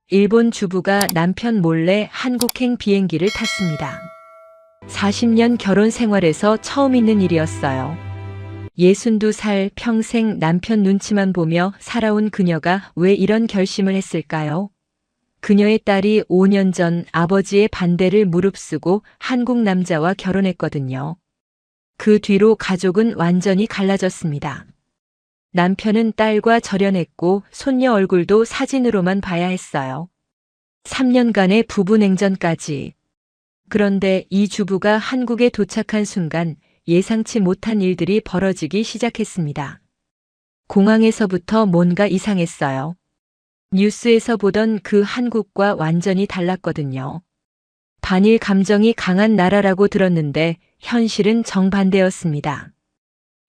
일본 주부가 남편 몰래 한국행 비행기를 탔습니다. 40년 결혼 생활에서 처음 있는 일이었어요. 62살 평생 남편 눈치만 보며 살아온 그녀가 왜 이런 결심을 했을까요? 그녀의 딸이 5년 전 아버지의 반대를 무릅쓰고 한국 남자와 결혼했거든요. 그 뒤로 가족은 완전히 갈라졌습니다. 남편은 딸과 절연했고 손녀 얼굴도 사진으로만 봐야 했어요. 3년간의 부부 냉전까지. 그런데 이 주부가 한국에 도착한 순간 예상치 못한 일들이 벌어지기 시작했습니다. 공항에서부터 뭔가 이상했어요. 뉴스에서 보던 그 한국과 완전히 달랐거든요. 반일 감정이 강한 나라라고 들었는데 현실은 정반대였습니다.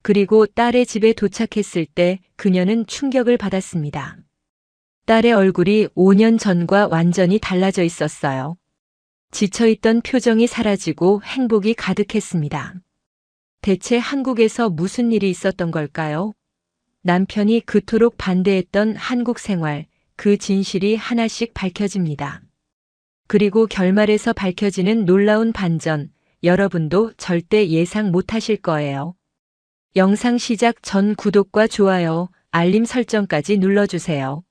그리고 딸의 집에 도착했을 때 그녀는 충격을 받았습니다. 딸의 얼굴이 5년 전과 완전히 달라져 있었어요. 지쳐있던 표정이 사라지고 행복이 가득했습니다. 대체 한국에서 무슨 일이 있었던 걸까요? 남편이 그토록 반대했던 한국 생활, 그 진실이 하나씩 밝혀집니다. 그리고 결말에서 밝혀지는 놀라운 반전, 여러분도 절대 예상 못하실 거예요. 영상 시작 전 구독과 좋아요, 알림 설정까지 눌러주세요.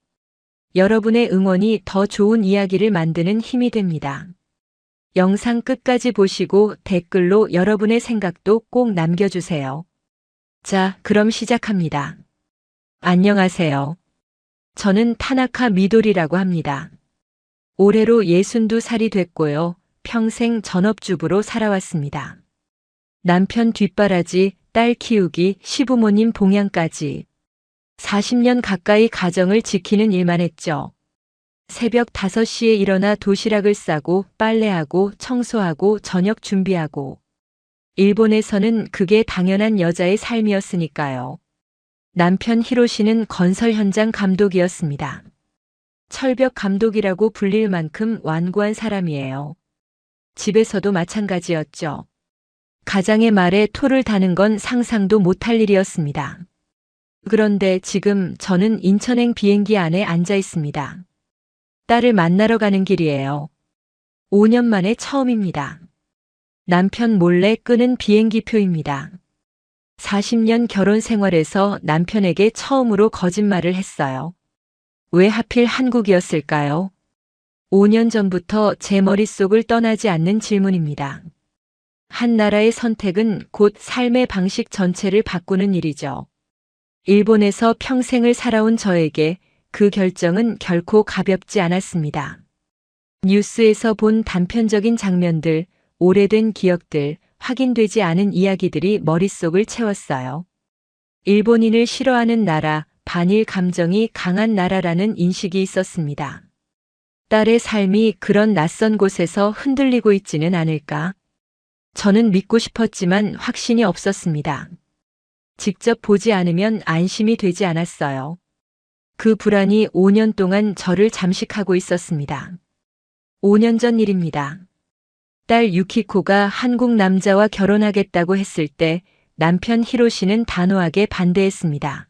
여러분의 응원이 더 좋은 이야기를 만드는 힘이 됩니다. 영상 끝까지 보시고 댓글로 여러분의 생각도 꼭 남겨주세요. 자, 그럼 시작합니다. 안녕하세요. 저는 타나카 미도리라고 합니다. 올해로 62살이 됐고요. 평생 전업주부로 살아왔습니다. 남편 뒷바라지, 딸 키우기, 시부모님 봉양까지 40년 가까이 가정을 지키는 일만 했죠. 새벽 5시에 일어나 도시락을 싸고 빨래하고 청소하고 저녁 준비하고. 일본에서는 그게 당연한 여자의 삶이었으니까요. 남편 히로시는 건설 현장 감독이었습니다. 철벽 감독이라고 불릴 만큼 완고한 사람이에요. 집에서도 마찬가지였죠. 가장의 말에 토를 다는 건 상상도 못할 일이었습니다. 그런데 지금 저는 인천행 비행기 안에 앉아 있습니다. 딸을 만나러 가는 길이에요. 5년 만에 처음입니다. 남편 몰래 끄는 비행기표입니다. 40년 결혼 생활에서 남편에게 처음으로 거짓말을 했어요. 왜 하필 한국이었을까요? 5년 전부터 제 머릿속을 떠나지 않는 질문입니다. 한 나라의 선택은 곧 삶의 방식 전체를 바꾸는 일이죠. 일본에서 평생을 살아온 저에게 그 결정은 결코 가볍지 않았습니다. 뉴스에서 본 단편적인 장면들, 오래된 기억들, 확인되지 않은 이야기들이 머릿속을 채웠어요. 일본인을 싫어하는 나라, 반일 감정이 강한 나라라는 인식이 있었습니다. 딸의 삶이 그런 낯선 곳에서 흔들리고 있지는 않을까? 저는 믿고 싶었지만 확신이 없었습니다. 직접 보지 않으면 안심이 되지 않았어요. 그 불안이 5년 동안 저를 잠식하고 있었습니다. 5년 전 일입니다. 딸 유키코가 한국 남자와 결혼하겠다고 했을 때 남편 히로시는 단호하게 반대했습니다.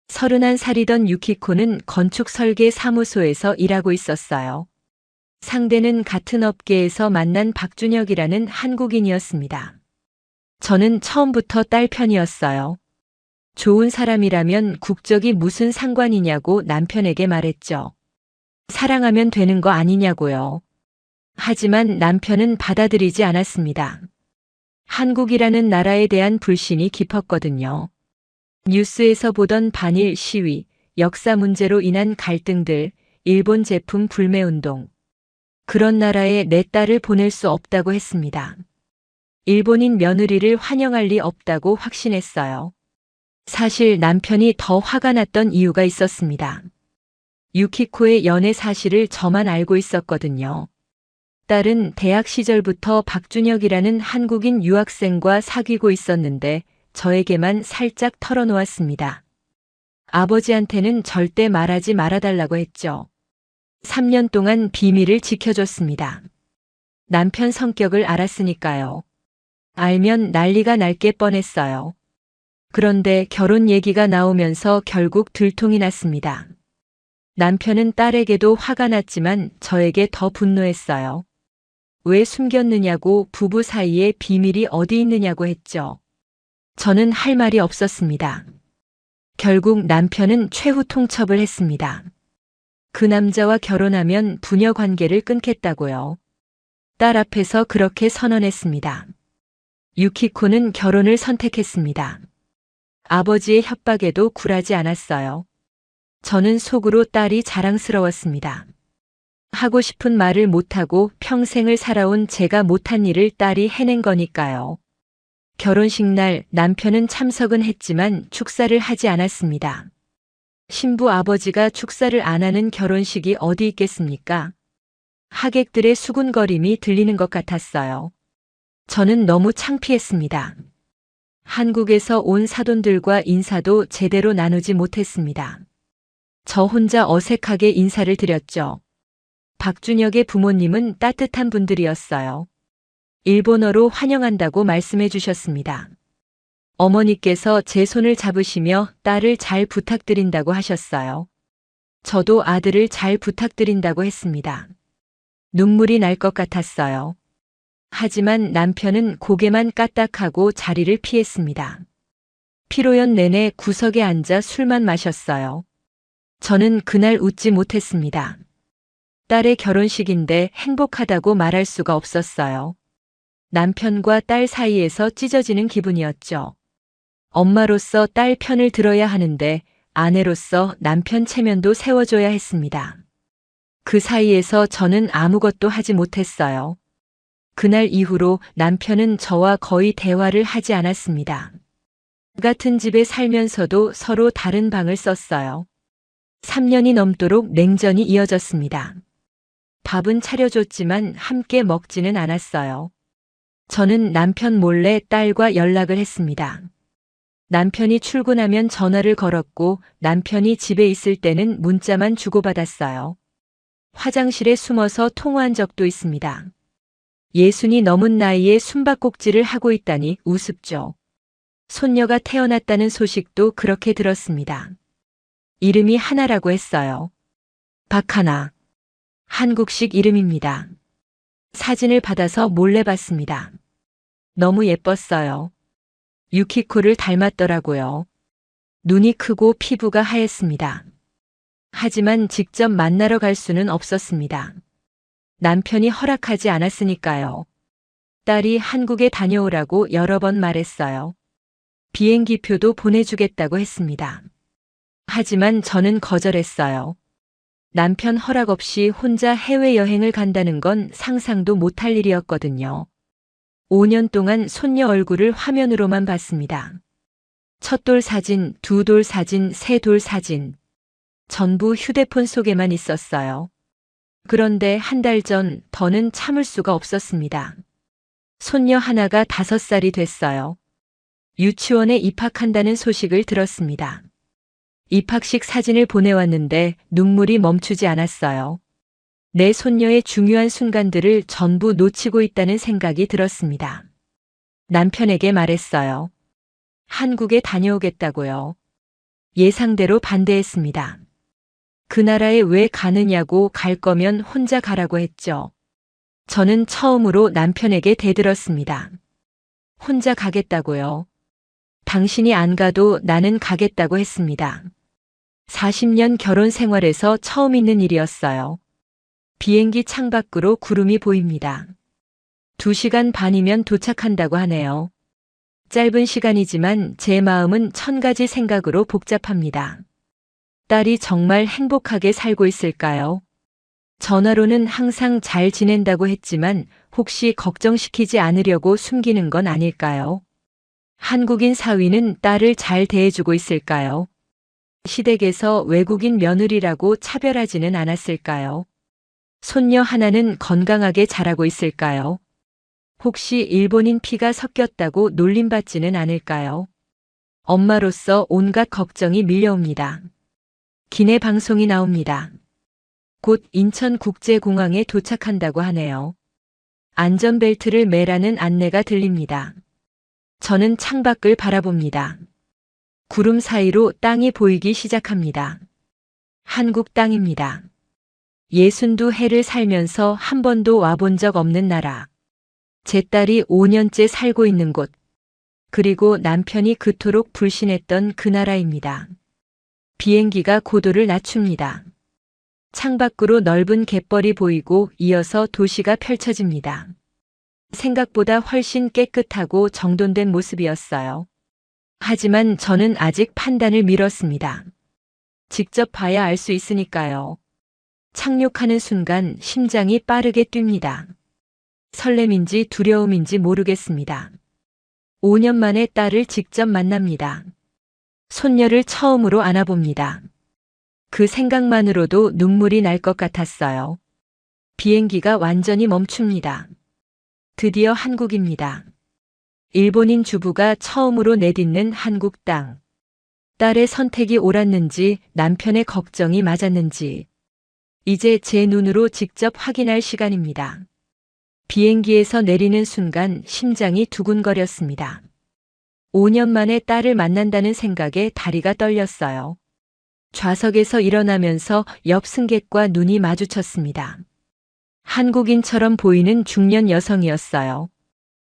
31살이던 유키코는 건축 설계 사무소에서 일하고 있었어요. 상대는 같은 업계에서 만난 박준혁이라는 한국인이었습니다. 저는 처음부터 딸 편이었어요. 좋은 사람이라면 국적이 무슨 상관이냐고 남편에게 말했죠. 사랑하면 되는 거 아니냐고요. 하지만 남편은 받아들이지 않았습니다. 한국이라는 나라에 대한 불신이 깊었거든요. 뉴스에서 보던 반일 시위, 역사 문제로 인한 갈등들, 일본 제품 불매운동. 그런 나라에 내 딸을 보낼 수 없다고 했습니다. 일본인 며느리를 환영할 리 없다고 확신했어요. 사실 남편이 더 화가 났던 이유가 있었습니다. 유키코의 연애 사실을 저만 알고 있었거든요. 딸은 대학 시절부터 박준혁이라는 한국인 유학생과 사귀고 있었는데 저에게만 살짝 털어놓았습니다. 아버지한테는 절대 말하지 말아달라고 했죠. 3년 동안 비밀을 지켜줬습니다. 남편 성격을 알았으니까요. 알면 난리가 날 게 뻔했어요. 그런데 결혼 얘기가 나오면서 결국 들통이 났습니다. 남편은 딸에게도 화가 났지만 저에게 더 분노했어요. 왜 숨겼느냐고, 부부 사이에 비밀이 어디 있느냐고 했죠. 저는 할 말이 없었습니다. 결국 남편은 최후 통첩을 했습니다. 그 남자와 결혼하면 부녀 관계를 끊겠다고요. 딸 앞에서 그렇게 선언했습니다. 유키코는 결혼을 선택했습니다. 아버지의 협박에도 굴하지 않았어요. 저는 속으로 딸이 자랑스러웠습니다. 하고 싶은 말을 못하고 평생을 살아온 제가 못한 일을 딸이 해낸 거니까요. 결혼식 날 남편은 참석은 했지만 축사를 하지 않았습니다. 신부 아버지가 축사를 안 하는 결혼식이 어디 있겠습니까? 하객들의 수군거림이 들리는 것 같았어요. 저는 너무 창피했습니다. 한국에서 온 사돈들과 인사도 제대로 나누지 못했습니다. 저 혼자 어색하게 인사를 드렸죠. 박준혁의 부모님은 따뜻한 분들이었어요. 일본어로 환영한다고 말씀해 주셨습니다. 어머니께서 제 손을 잡으시며 딸을 잘 부탁드린다고 하셨어요. 저도 아들을 잘 부탁드린다고 했습니다. 눈물이 날 것 같았어요. 하지만 남편은 고개만 까딱하고 자리를 피했습니다. 피로연 내내 구석에 앉아 술만 마셨어요. 저는 그날 웃지 못했습니다. 딸의 결혼식인데 행복하다고 말할 수가 없었어요. 남편과 딸 사이에서 찢어지는 기분이었죠. 엄마로서 딸 편을 들어야 하는데 아내로서 남편 체면도 세워줘야 했습니다. 그 사이에서 저는 아무것도 하지 못했어요. 그날 이후로 남편은 저와 거의 대화를 하지 않았습니다. 같은 집에 살면서도 서로 다른 방을 썼어요. 3년이 넘도록 냉전이 이어졌습니다. 밥은 차려줬지만 함께 먹지는 않았어요. 저는 남편 몰래 딸과 연락을 했습니다. 남편이 출근하면 전화를 걸었고 남편이 집에 있을 때는 문자만 주고받았어요. 화장실에 숨어서 통화한 적도 있습니다. 60이 넘은 나이에 숨바꼭질을 하고 있다니 우습죠. 손녀가 태어났다는 소식도 그렇게 들었습니다. 이름이 하나라고 했어요. 박하나. 한국식 이름입니다. 사진을 받아서 몰래 봤습니다. 너무 예뻤어요. 유키코를 닮았더라고요. 눈이 크고 피부가 하였습니다. 하지만 직접 만나러 갈 수는 없었습니다. 남편이 허락하지 않았으니까요. 딸이 한국에 다녀오라고 여러 번 말했어요. 비행기표도 보내주겠다고 했습니다. 하지만 저는 거절했어요. 남편 허락 없이 혼자 해외여행을 간다는 건 상상도 못할 일이었거든요. 5년 동안 손녀 얼굴을 화면으로만 봤습니다. 첫 돌 사진, 두 돌 사진, 세 돌 사진. 전부 휴대폰 속에만 있었어요. 그런데 한 달 전 더는 참을 수가 없었습니다. 손녀 하나가 5살이 됐어요. 유치원에 입학한다는 소식을 들었습니다. 입학식 사진을 보내왔는데 눈물이 멈추지 않았어요. 내 손녀의 중요한 순간들을 전부 놓치고 있다는 생각이 들었습니다. 남편에게 말했어요. 한국에 다녀오겠다고요. 예상대로 반대했습니다. 그 나라에 왜 가느냐고, 갈 거면 혼자 가라고 했죠. 저는 처음으로 남편에게 대들었습니다. 혼자 가겠다고요. 당신이 안 가도 나는 가겠다고 했습니다. 40년 결혼 생활에서 처음 있는 일이었어요. 비행기 창밖으로 구름이 보입니다. 2시간 반이면 도착한다고 하네요. 짧은 시간이지만 제 마음은 1000가지 생각으로 복잡합니다. 딸이 정말 행복하게 살고 있을까요? 전화로는 항상 잘 지낸다고 했지만 혹시 걱정시키지 않으려고 숨기는 건 아닐까요? 한국인 사위는 딸을 잘 대해주고 있을까요? 시댁에서 외국인 며느리라고 차별하지는 않았을까요? 손녀 하나는 건강하게 자라고 있을까요? 혹시 일본인 피가 섞였다고 놀림받지는 않을까요? 엄마로서 온갖 걱정이 밀려옵니다. 기내 방송이 나옵니다. 곧 인천국제공항에 도착한다고 하네요. 안전벨트를 매라는 안내가 들립니다. 저는 창밖을 바라봅니다. 구름 사이로 땅이 보이기 시작합니다. 한국 땅입니다. 62해를 살면서 한 번도 와본 적 없는 나라. 제 딸이 5년째 살고 있는 곳. 그리고 남편이 그토록 불신했던 그 나라입니다. 비행기가 고도를 낮춥니다. 창밖으로 넓은 갯벌이 보이고 이어서 도시가 펼쳐집니다. 생각보다 훨씬 깨끗하고 정돈된 모습이었어요. 하지만 저는 아직 판단을 미뤘습니다. 직접 봐야 알 수 있으니까요. 착륙하는 순간 심장이 빠르게 뜁니다. 설렘인지 두려움인지 모르겠습니다. 5년 만에 딸을 직접 만납니다. 손녀를 처음으로 안아봅니다. 그 생각만으로도 눈물이 날 것 같았어요. 비행기가 완전히 멈춥니다. 드디어 한국입니다. 일본인 주부가 처음으로 내딛는 한국 땅. 딸의 선택이 옳았는지 남편의 걱정이 맞았는지 이제 제 눈으로 직접 확인할 시간입니다. 비행기에서 내리는 순간 심장이 두근거렸습니다. 5년 만에 딸을 만난다는 생각에 다리가 떨렸어요. 좌석에서 일어나면서 옆 승객과 눈이 마주쳤습니다. 한국인처럼 보이는 중년 여성이었어요.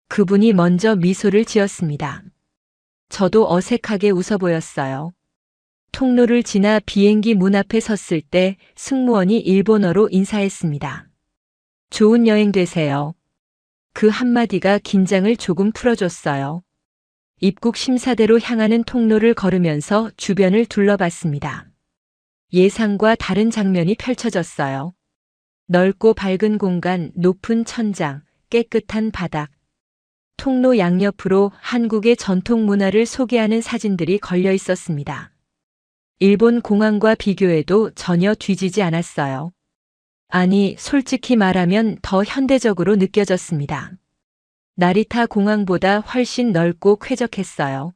그분이 먼저 미소를 지었습니다. 저도 어색하게 웃어 보였어요. 통로를 지나 비행기 문 앞에 섰을 때 승무원이 일본어로 인사했습니다. 좋은 여행 되세요. 그 한마디가 긴장을 조금 풀어줬어요. 입국 심사대로 향하는 통로를 걸으면서 주변을 둘러봤습니다. 예상과 다른 장면이 펼쳐졌어요. 넓고 밝은 공간, 높은 천장, 깨끗한 바닥. 통로 양옆으로 한국의 전통 문화를 소개하는 사진들이 걸려 있었습니다. 일본 공항과 비교해도 전혀 뒤지지 않았어요. 아니, 솔직히 말하면 더 현대적으로 느껴졌습니다. 나리타 공항보다 훨씬 넓고 쾌적했어요.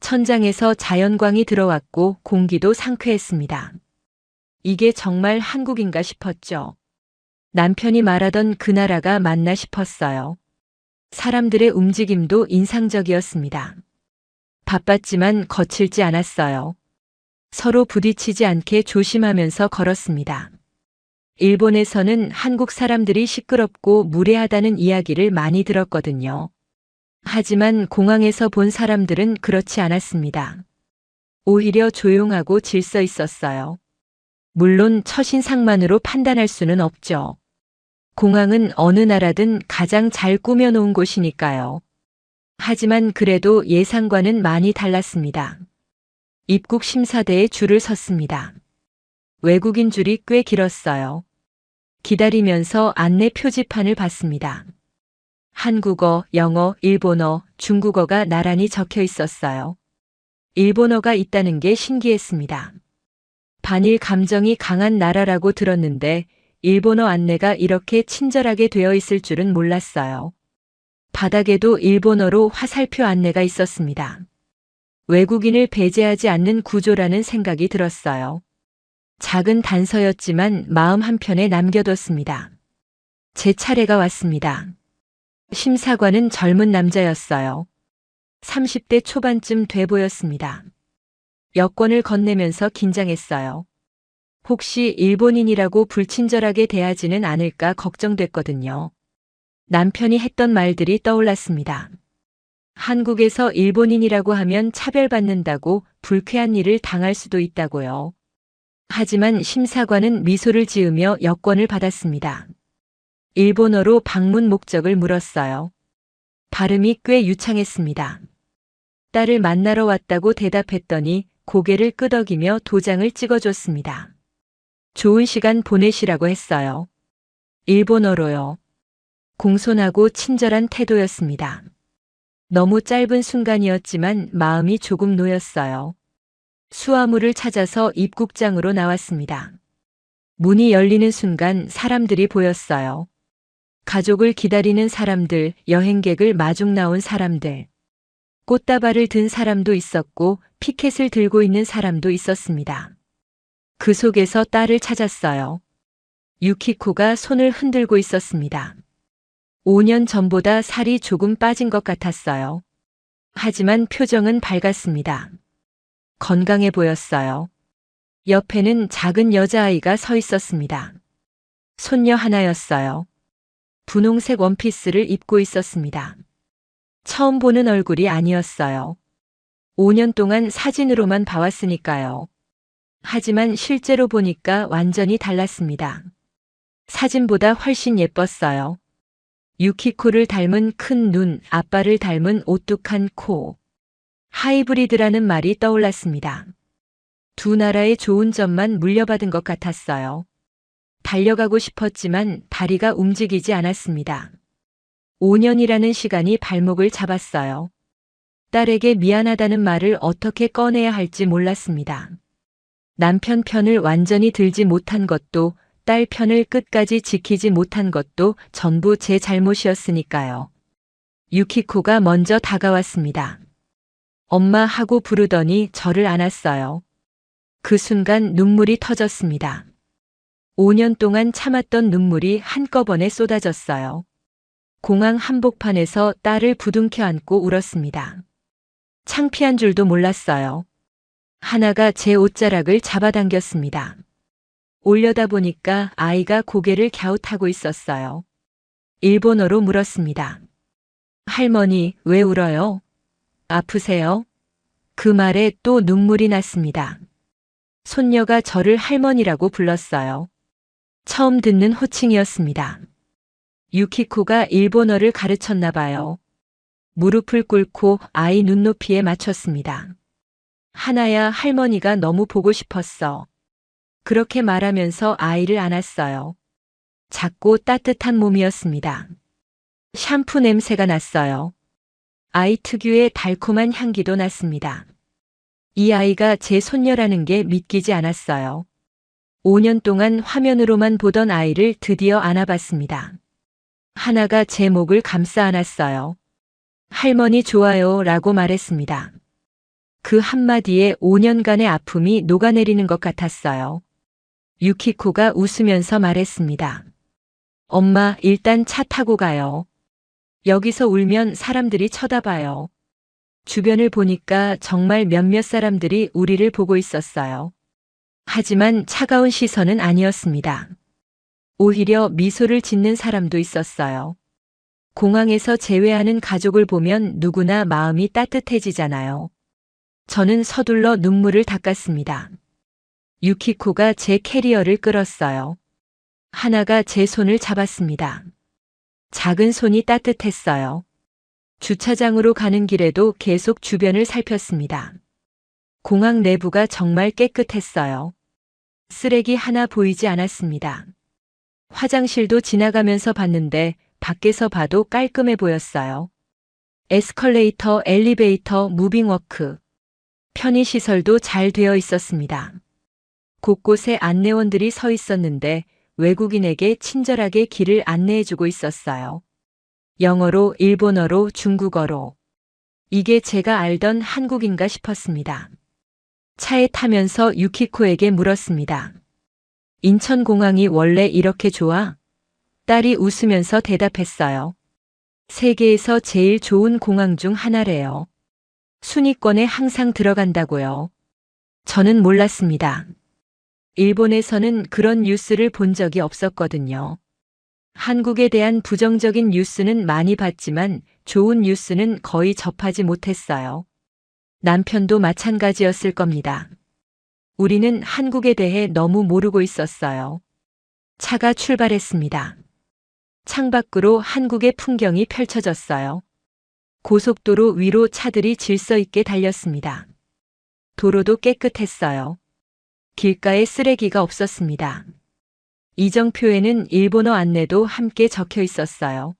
천장에서 자연광이 들어왔고 공기도 상쾌했습니다. 이게 정말 한국인가 싶었죠. 남편이 말하던 그 나라가 맞나 싶었어요. 사람들의 움직임도 인상적이었습니다. 바빴지만 거칠지 않았어요. 서로 부딪히지 않게 조심하면서 걸었습니다. 일본에서는 한국 사람들이 시끄럽고 무례하다는 이야기를 많이 들었거든요. 하지만 공항에서 본 사람들은 그렇지 않았습니다. 오히려 조용하고 질서 있었어요. 물론 첫인상만으로 판단할 수는 없죠. 공항은 어느 나라든 가장 잘 꾸며놓은 곳이니까요. 하지만 그래도 예상과는 많이 달랐습니다. 입국 심사대에 줄을 섰습니다. 외국인 줄이 꽤 길었어요. 기다리면서 안내 표지판을 봤습니다. 한국어, 영어, 일본어, 중국어가 나란히 적혀 있었어요. 일본어가 있다는 게 신기했습니다. 반일 감정이 강한 나라라고 들었는데 일본어 안내가 이렇게 친절하게 되어 있을 줄은 몰랐어요. 바닥에도 일본어로 화살표 안내가 있었습니다. 외국인을 배제하지 않는 구조라는 생각이 들었어요. 작은 단서였지만 마음 한편에 남겨뒀습니다. 제 차례가 왔습니다. 심사관은 젊은 남자였어요. 30대 초반쯤 돼 보였습니다. 여권을 건네면서 긴장했어요. 혹시 일본인이라고 불친절하게 대하지는 않을까 걱정됐거든요. 남편이 했던 말들이 떠올랐습니다. 한국에서 일본인이라고 하면 차별받는다고 불쾌한 일을 당할 수도 있다고요. 하지만 심사관은 미소를 지으며 여권을 받았습니다. 일본어로 방문 목적을 물었어요. 발음이 꽤 유창했습니다. 딸을 만나러 왔다고 대답했더니 고개를 끄덕이며 도장을 찍어줬습니다. 좋은 시간 보내시라고 했어요. 일본어로요. 공손하고 친절한 태도였습니다. 너무 짧은 순간이었지만 마음이 조금 놓였어요. 수화물을 찾아서 입국장으로 나왔습니다. 문이 열리는 순간 사람들이 보였어요. 가족을 기다리는 사람들, 여행객을 마중 나온 사람들. 꽃다발을 든 사람도 있었고 피켓을 들고 있는 사람도 있었습니다. 그 속에서 딸을 찾았어요. 유키코가 손을 흔들고 있었습니다. 5년 전보다 살이 조금 빠진 것 같았어요. 하지만 표정은 밝았습니다. 건강해 보였어요. 옆에는 작은 여자아이가 서 있었습니다. 손녀 하나였어요. 분홍색 원피스를 입고 있었습니다. 처음 보는 얼굴이 아니었어요. 5년 동안 사진으로만 봐왔으니까요. 하지만 실제로 보니까 완전히 달랐습니다. 사진보다 훨씬 예뻤어요. 유키코를 닮은 큰 눈, 아빠를 닮은 오뚝한 코. 하이브리드라는 말이 떠올랐습니다. 두 나라의 좋은 점만 물려받은 것 같았어요. 달려가고 싶었지만 다리가 움직이지 않았습니다. 5년이라는 시간이 발목을 잡았어요. 딸에게 미안하다는 말을 어떻게 꺼내야 할지 몰랐습니다. 남편 편을 완전히 들지 못한 것도, 딸 편을 끝까지 지키지 못한 것도 전부 제 잘못이었으니까요. 유키코가 먼저 다가왔습니다. 엄마 하고 부르더니 저를 안았어요. 그 순간 눈물이 터졌습니다. 5년 동안 참았던 눈물이 한꺼번에 쏟아졌어요. 공항 한복판에서 딸을 부둥켜 안고 울었습니다. 창피한 줄도 몰랐어요. 하나가 제 옷자락을 잡아당겼습니다. 올려다 보니까 아이가 고개를 갸웃하고 있었어요. 일본어로 물었습니다. 할머니, 왜 울어요? 아프세요? 그 말에 또 눈물이 났습니다. 손녀가 저를 할머니라고 불렀어요. 처음 듣는 호칭이었습니다. 유키코가 일본어를 가르쳤나 봐요. 무릎을 꿇고 아이 눈높이에 맞췄습니다. 하나야, 할머니가 너무 보고 싶었어. 그렇게 말하면서 아이를 안았어요. 작고 따뜻한 몸이었습니다. 샴푸 냄새가 났어요. 아이 특유의 달콤한 향기도 났습니다. 이 아이가 제 손녀라는 게 믿기지 않았어요. 5년 동안 화면으로만 보던 아이를 드디어 안아봤습니다. 하나가 제 목을 감싸 안았어요. 할머니 좋아요 라고 말했습니다. 그 한마디에 5년간의 아픔이 녹아내리는 것 같았어요. 유키코가 웃으면서 말했습니다. 엄마, 일단 차 타고 가요. 여기서 울면 사람들이 쳐다봐요. 주변을 보니까 정말 몇몇 사람들이 우리를 보고 있었어요. 하지만 차가운 시선은 아니었습니다. 오히려 미소를 짓는 사람도 있었어요. 공항에서 재회하는 가족을 보면 누구나 마음이 따뜻해지잖아요. 저는 서둘러 눈물을 닦았습니다. 유키코가 제 캐리어를 끌었어요. 하나가 제 손을 잡았습니다. 작은 손이 따뜻했어요. 주차장으로 가는 길에도 계속 주변을 살폈습니다. 공항 내부가 정말 깨끗했어요. 쓰레기 하나 보이지 않았습니다. 화장실도 지나가면서 봤는데 밖에서 봐도 깔끔해 보였어요. 에스컬레이터, 엘리베이터, 무빙워크. 편의시설도 잘 되어 있었습니다. 곳곳에 안내원들이 서 있었는데 외국인에게 친절하게 길을 안내해주고 있었어요. 영어로, 일본어로, 중국어로. 이게 제가 알던 한국인가 싶었습니다. 차에 타면서 유키코에게 물었습니다. 인천공항이 원래 이렇게 좋아? 딸이 웃으면서 대답했어요. 세계에서 제일 좋은 공항 중 하나래요. 순위권에 항상 들어간다고요. 저는 몰랐습니다. 일본에서는 그런 뉴스를 본 적이 없었거든요. 한국에 대한 부정적인 뉴스는 많이 봤지만 좋은 뉴스는 거의 접하지 못했어요. 남편도 마찬가지였을 겁니다. 우리는 한국에 대해 너무 모르고 있었어요. 차가 출발했습니다. 창밖으로 한국의 풍경이 펼쳐졌어요. 고속도로 위로 차들이 질서 있게 달렸습니다. 도로도 깨끗했어요. 길가에 쓰레기가 없었습니다. 이정표에는 일본어 안내도 함께 적혀 있었어요.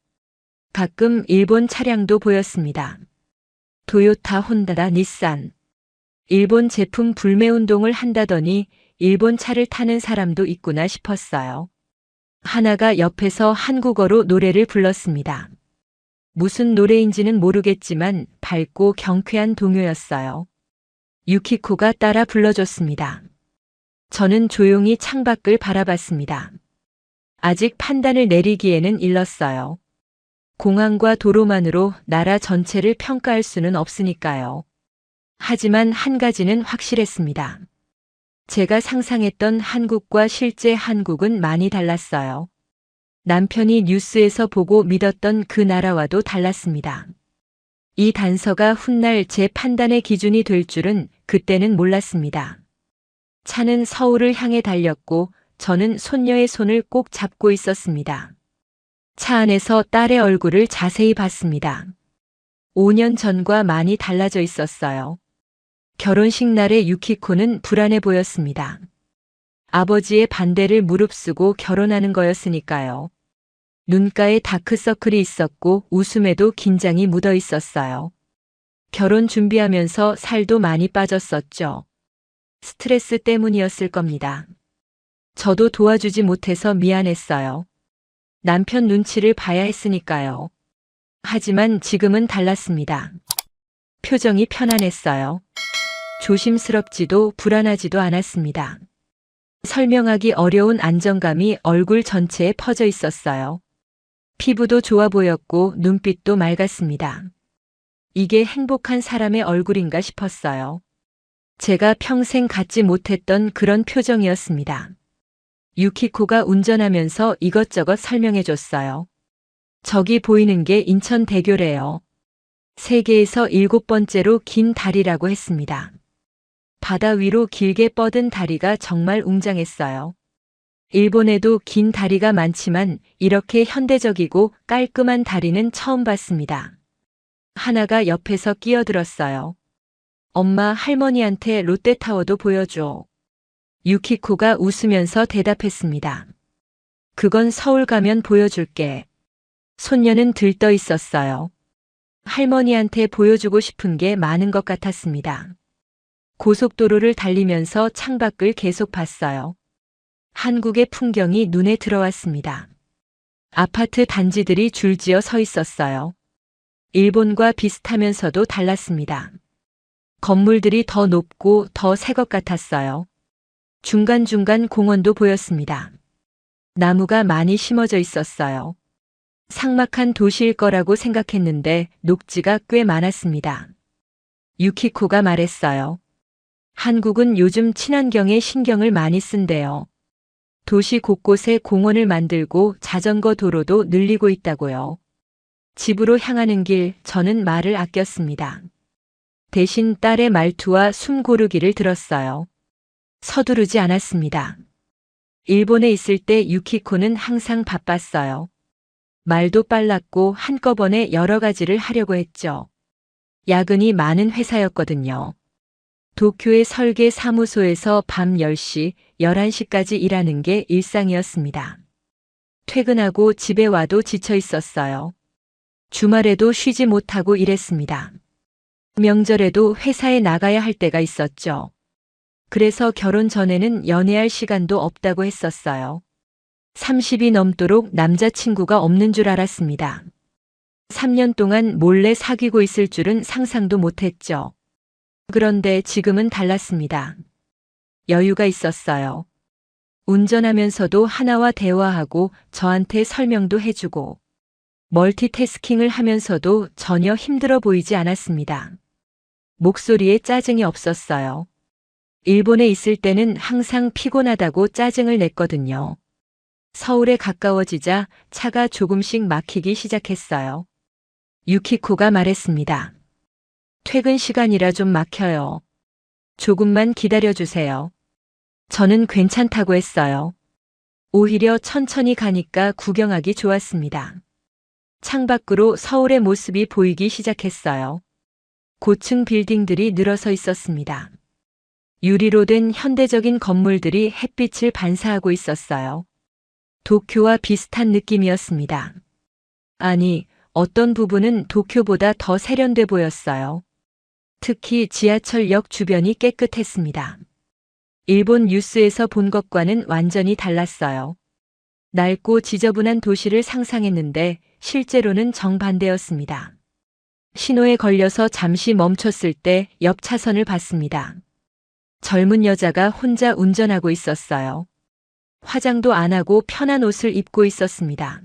가끔 일본 차량도 보였습니다. 토요타, 혼다, 닛산. 일본 제품 불매 운동을 한다더니 일본 차를 타는 사람도 있구나 싶었어요. 하나가 옆에서 한국어로 노래를 불렀습니다. 무슨 노래인지는 모르겠지만 밝고 경쾌한 동요였어요. 유키코가 따라 불러줬습니다. 저는 조용히 창밖을 바라봤습니다. 아직 판단을 내리기에는 일렀어요. 공항과 도로만으로 나라 전체를 평가할 수는 없으니까요. 하지만 한 가지는 확실했습니다. 제가 상상했던 한국과 실제 한국은 많이 달랐어요. 남편이 뉴스에서 보고 믿었던 그 나라와도 달랐습니다. 이 단서가 훗날 제 판단의 기준이 될 줄은 그때는 몰랐습니다. 차는 서울을 향해 달렸고 저는 손녀의 손을 꼭 잡고 있었습니다. 차 안에서 딸의 얼굴을 자세히 봤습니다. 5년 전과 많이 달라져 있었어요. 결혼식 날의 유키코는 불안해 보였습니다. 아버지의 반대를 무릅쓰고 결혼하는 거였으니까요. 눈가에 다크서클이 있었고 웃음에도 긴장이 묻어 있었어요. 결혼 준비하면서 살도 많이 빠졌었죠. 스트레스 때문이었을 겁니다. 저도 도와주지 못해서 미안했어요. 남편 눈치를 봐야 했으니까요. 하지만 지금은 달랐습니다. 표정이 편안했어요. 조심스럽지도 불안하지도 않았습니다. 설명하기 어려운 안정감이 얼굴 전체에 퍼져 있었어요. 피부도 좋아 보였고 눈빛도 맑았습니다. 이게 행복한 사람의 얼굴인가 싶었어요. 제가 평생 갖지 못했던 그런 표정이었습니다. 유키코가 운전하면서 이것저것 설명해 줬어요. 저기 보이는 게 인천대교래요. 세계에서 7번째로 긴 다리라고 했습니다. 바다 위로 길게 뻗은 다리가 정말 웅장했어요. 일본에도 긴 다리가 많지만 이렇게 현대적이고 깔끔한 다리는 처음 봤습니다. 하나가 옆에서 끼어들었어요. 엄마, 할머니한테 롯데타워도 보여줘. 유키코가 웃으면서 대답했습니다. 그건 서울 가면 보여줄게. 손녀는 들떠 있었어요. 할머니한테 보여주고 싶은 게 많은 것 같았습니다. 고속도로를 달리면서 창밖을 계속 봤어요. 한국의 풍경이 눈에 들어왔습니다. 아파트 단지들이 줄지어 서 있었어요. 일본과 비슷하면서도 달랐습니다. 건물들이 더 높고 더 새 것 같았어요. 중간중간 공원도 보였습니다. 나무가 많이 심어져 있었어요. 삭막한 도시일 거라고 생각했는데 녹지가 꽤 많았습니다. 유키코가 말했어요. 한국은 요즘 친환경에 신경을 많이 쓴대요. 도시 곳곳에 공원을 만들고 자전거 도로도 늘리고 있다고요. 집으로 향하는 길, 저는 말을 아꼈습니다. 대신 딸의 말투와 숨 고르기를 들었어요. 서두르지 않았습니다. 일본에 있을 때 유키코는 항상 바빴어요. 말도 빨랐고 한꺼번에 여러 가지를 하려고 했죠. 야근이 많은 회사였거든요. 도쿄의 설계 사무소에서 밤 10시, 11시까지 일하는 게 일상이었습니다. 퇴근하고 집에 와도 지쳐 있었어요. 주말에도 쉬지 못하고 일했습니다. 명절에도 회사에 나가야 할 때가 있었죠. 그래서 결혼 전에는 연애할 시간도 없다고 했었어요. 30이 넘도록 남자친구가 없는 줄 알았습니다. 3년 동안 몰래 사귀고 있을 줄은 상상도 못했죠. 그런데 지금은 달랐습니다. 여유가 있었어요. 운전하면서도 하나와 대화하고 저한테 설명도 해주고 멀티태스킹을 하면서도 전혀 힘들어 보이지 않았습니다. 목소리에 짜증이 없었어요. 일본에 있을 때는 항상 피곤하다고 짜증을 냈거든요. 서울에 가까워지자 차가 조금씩 막히기 시작했어요. 유키코가 말했습니다. 퇴근 시간이라 좀 막혀요. 조금만 기다려주세요. 저는 괜찮다고 했어요. 오히려 천천히 가니까 구경하기 좋았습니다. 창밖으로 서울의 모습이 보이기 시작했어요. 고층 빌딩들이 늘어서 있었습니다. 유리로 된 현대적인 건물들이 햇빛을 반사하고 있었어요. 도쿄와 비슷한 느낌이었습니다. 아니, 어떤 부분은 도쿄보다 더 세련돼 보였어요. 특히 지하철역 주변이 깨끗했습니다. 일본 뉴스에서 본 것과는 완전히 달랐어요. 낡고 지저분한 도시를 상상했는데 실제로는 정반대였습니다. 신호에 걸려서 잠시 멈췄을 때 옆 차선을 봤습니다. 젊은 여자가 혼자 운전하고 있었어요. 화장도 안 하고 편한 옷을 입고 있었습니다.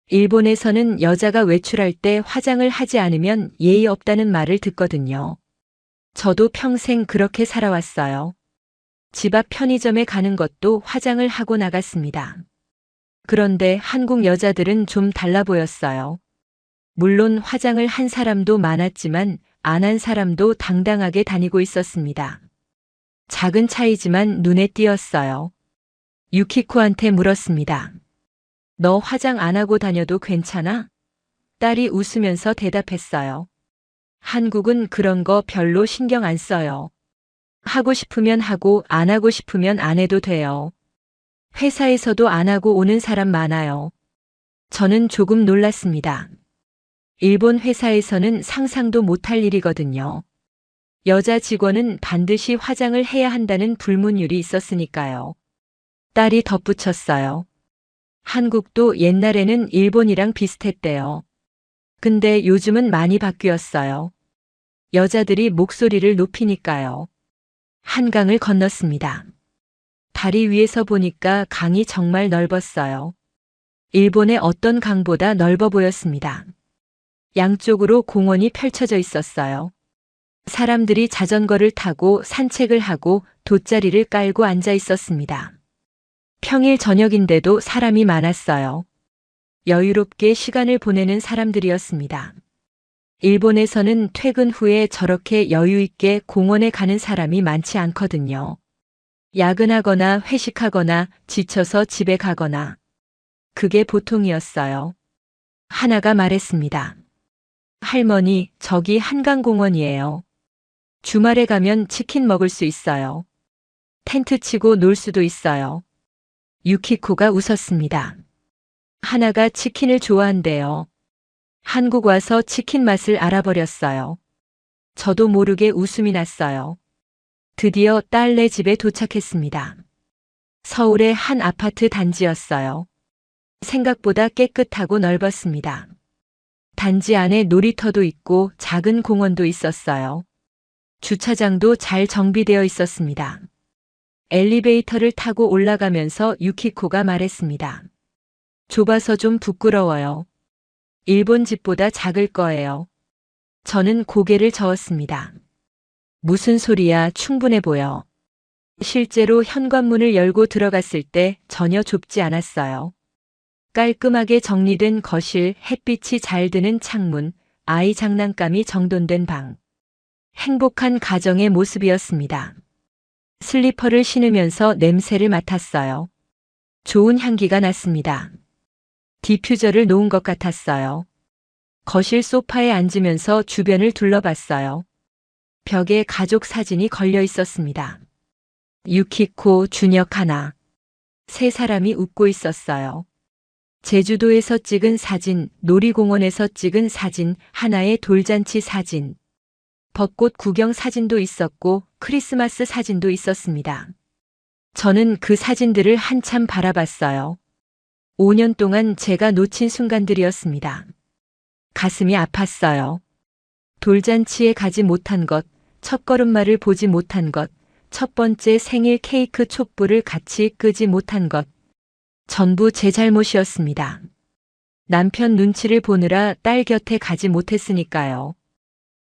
일본에서는 여자가 외출할 때 화장을 하지 않으면 예의 없다는 말을 듣거든요. 저도 평생 그렇게 살아왔어요. 집 앞 편의점에 가는 것도 화장을 하고 나갔습니다. 그런데 한국 여자들은 좀 달라 보였어요. 물론 화장을 한 사람도 많았지만 안 한 사람도 당당하게 다니고 있었습니다. 작은 차이지만 눈에 띄었어요. 유키코한테 물었습니다. 너 화장 안 하고 다녀도 괜찮아? 딸이 웃으면서 대답했어요. 한국은 그런 거 별로 신경 안 써요. 하고 싶으면 하고 안 하고 싶으면 안 해도 돼요. 회사에서도 안 하고 오는 사람 많아요. 저는 조금 놀랐습니다. 일본 회사에서는 상상도 못할 일이거든요. 여자 직원은 반드시 화장을 해야 한다는 불문율이 있었으니까요. 딸이 덧붙였어요. 한국도 옛날에는 일본이랑 비슷했대요. 근데 요즘은 많이 바뀌었어요. 여자들이 목소리를 높이니까요. 한강을 건넜습니다. 다리 위에서 보니까 강이 정말 넓었어요. 일본의 어떤 강보다 넓어 보였습니다. 양쪽으로 공원이 펼쳐져 있었어요. 사람들이 자전거를 타고 산책을 하고 돗자리를 깔고 앉아 있었습니다. 평일 저녁인데도 사람이 많았어요. 여유롭게 시간을 보내는 사람들이었습니다. 일본에서는 퇴근 후에 저렇게 여유 있게 공원에 가는 사람이 많지 않거든요. 야근하거나 회식하거나 지쳐서 집에 가거나. 그게 보통이었어요. 하나가 말했습니다. 할머니, 저기 한강공원이에요. 주말에 가면 치킨 먹을 수 있어요. 텐트 치고 놀 수도 있어요. 유키코가 웃었습니다. 하나가 치킨을 좋아한대요. 한국 와서 치킨 맛을 알아버렸어요. 저도 모르게 웃음이 났어요. 드디어 딸네 집에 도착했습니다. 서울의 한 아파트 단지였어요. 생각보다 깨끗하고 넓었습니다. 단지 안에 놀이터도 있고 작은 공원도 있었어요. 주차장도 잘 정비되어 있었습니다. 엘리베이터를 타고 올라가면서 유키코가 말했습니다. 좁아서 좀 부끄러워요. 일본 집보다 작을 거예요. 저는 고개를 저었습니다. 무슨 소리야, 충분해 보여. 실제로 현관문을 열고 들어갔을 때 전혀 좁지 않았어요. 깔끔하게 정리된 거실, 햇빛이 잘 드는 창문, 아이 장난감이 정돈된 방. 행복한 가정의 모습이었습니다. 슬리퍼를 신으면서 냄새를 맡았어요. 좋은 향기가 났습니다. 디퓨저를 놓은 것 같았어요. 거실 소파에 앉으면서 주변을 둘러봤어요. 벽에 가족 사진이 걸려 있었습니다. 유키코, 준혁 하나. 세 사람이 웃고 있었어요. 제주도에서 찍은 사진, 놀이공원에서 찍은 사진, 하나의 돌잔치 사진. 벚꽃 구경 사진도 있었고 크리스마스 사진도 있었습니다. 저는 그 사진들을 한참 바라봤어요. 5년 동안 제가 놓친 순간들이었습니다. 가슴이 아팠어요. 돌잔치에 가지 못한 것, 첫걸음마를 보지 못한 것, 첫 번째 생일 케이크 촛불을 같이 끄지 못한 것. 전부 제 잘못이었습니다. 남편 눈치를 보느라 딸 곁에 가지 못했으니까요.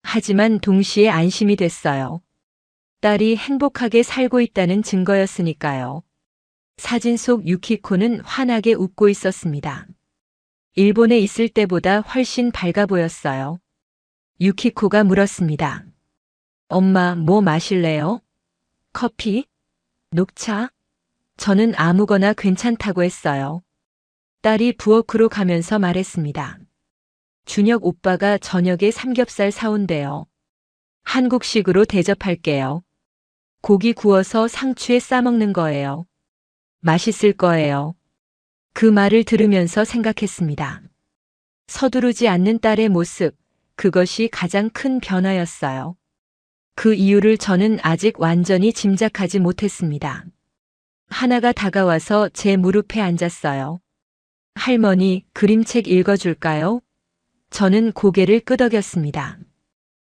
하지만 동시에 안심이 됐어요. 딸이 행복하게 살고 있다는 증거였으니까요. 사진 속 유키코는 환하게 웃고 있었습니다. 일본에 있을 때보다 훨씬 밝아 보였어요. 유키코가 물었습니다. 엄마, 뭐 마실래요? 커피? 녹차? 저는 아무거나 괜찮다고 했어요. 딸이 부엌으로 가면서 말했습니다. 준혁 오빠가 저녁에 삼겹살 사온대요. 한국식으로 대접할게요. 고기 구워서 상추에 싸먹는 거예요. 맛있을 거예요. 그 말을 들으면서 생각했습니다. 서두르지 않는 딸의 모습, 그것이 가장 큰 변화였어요. 그 이유를 저는 아직 완전히 짐작하지 못했습니다. 하나가 다가와서 제 무릎에 앉았어요. 할머니, 그림책 읽어줄까요? 저는 고개를 끄덕였습니다.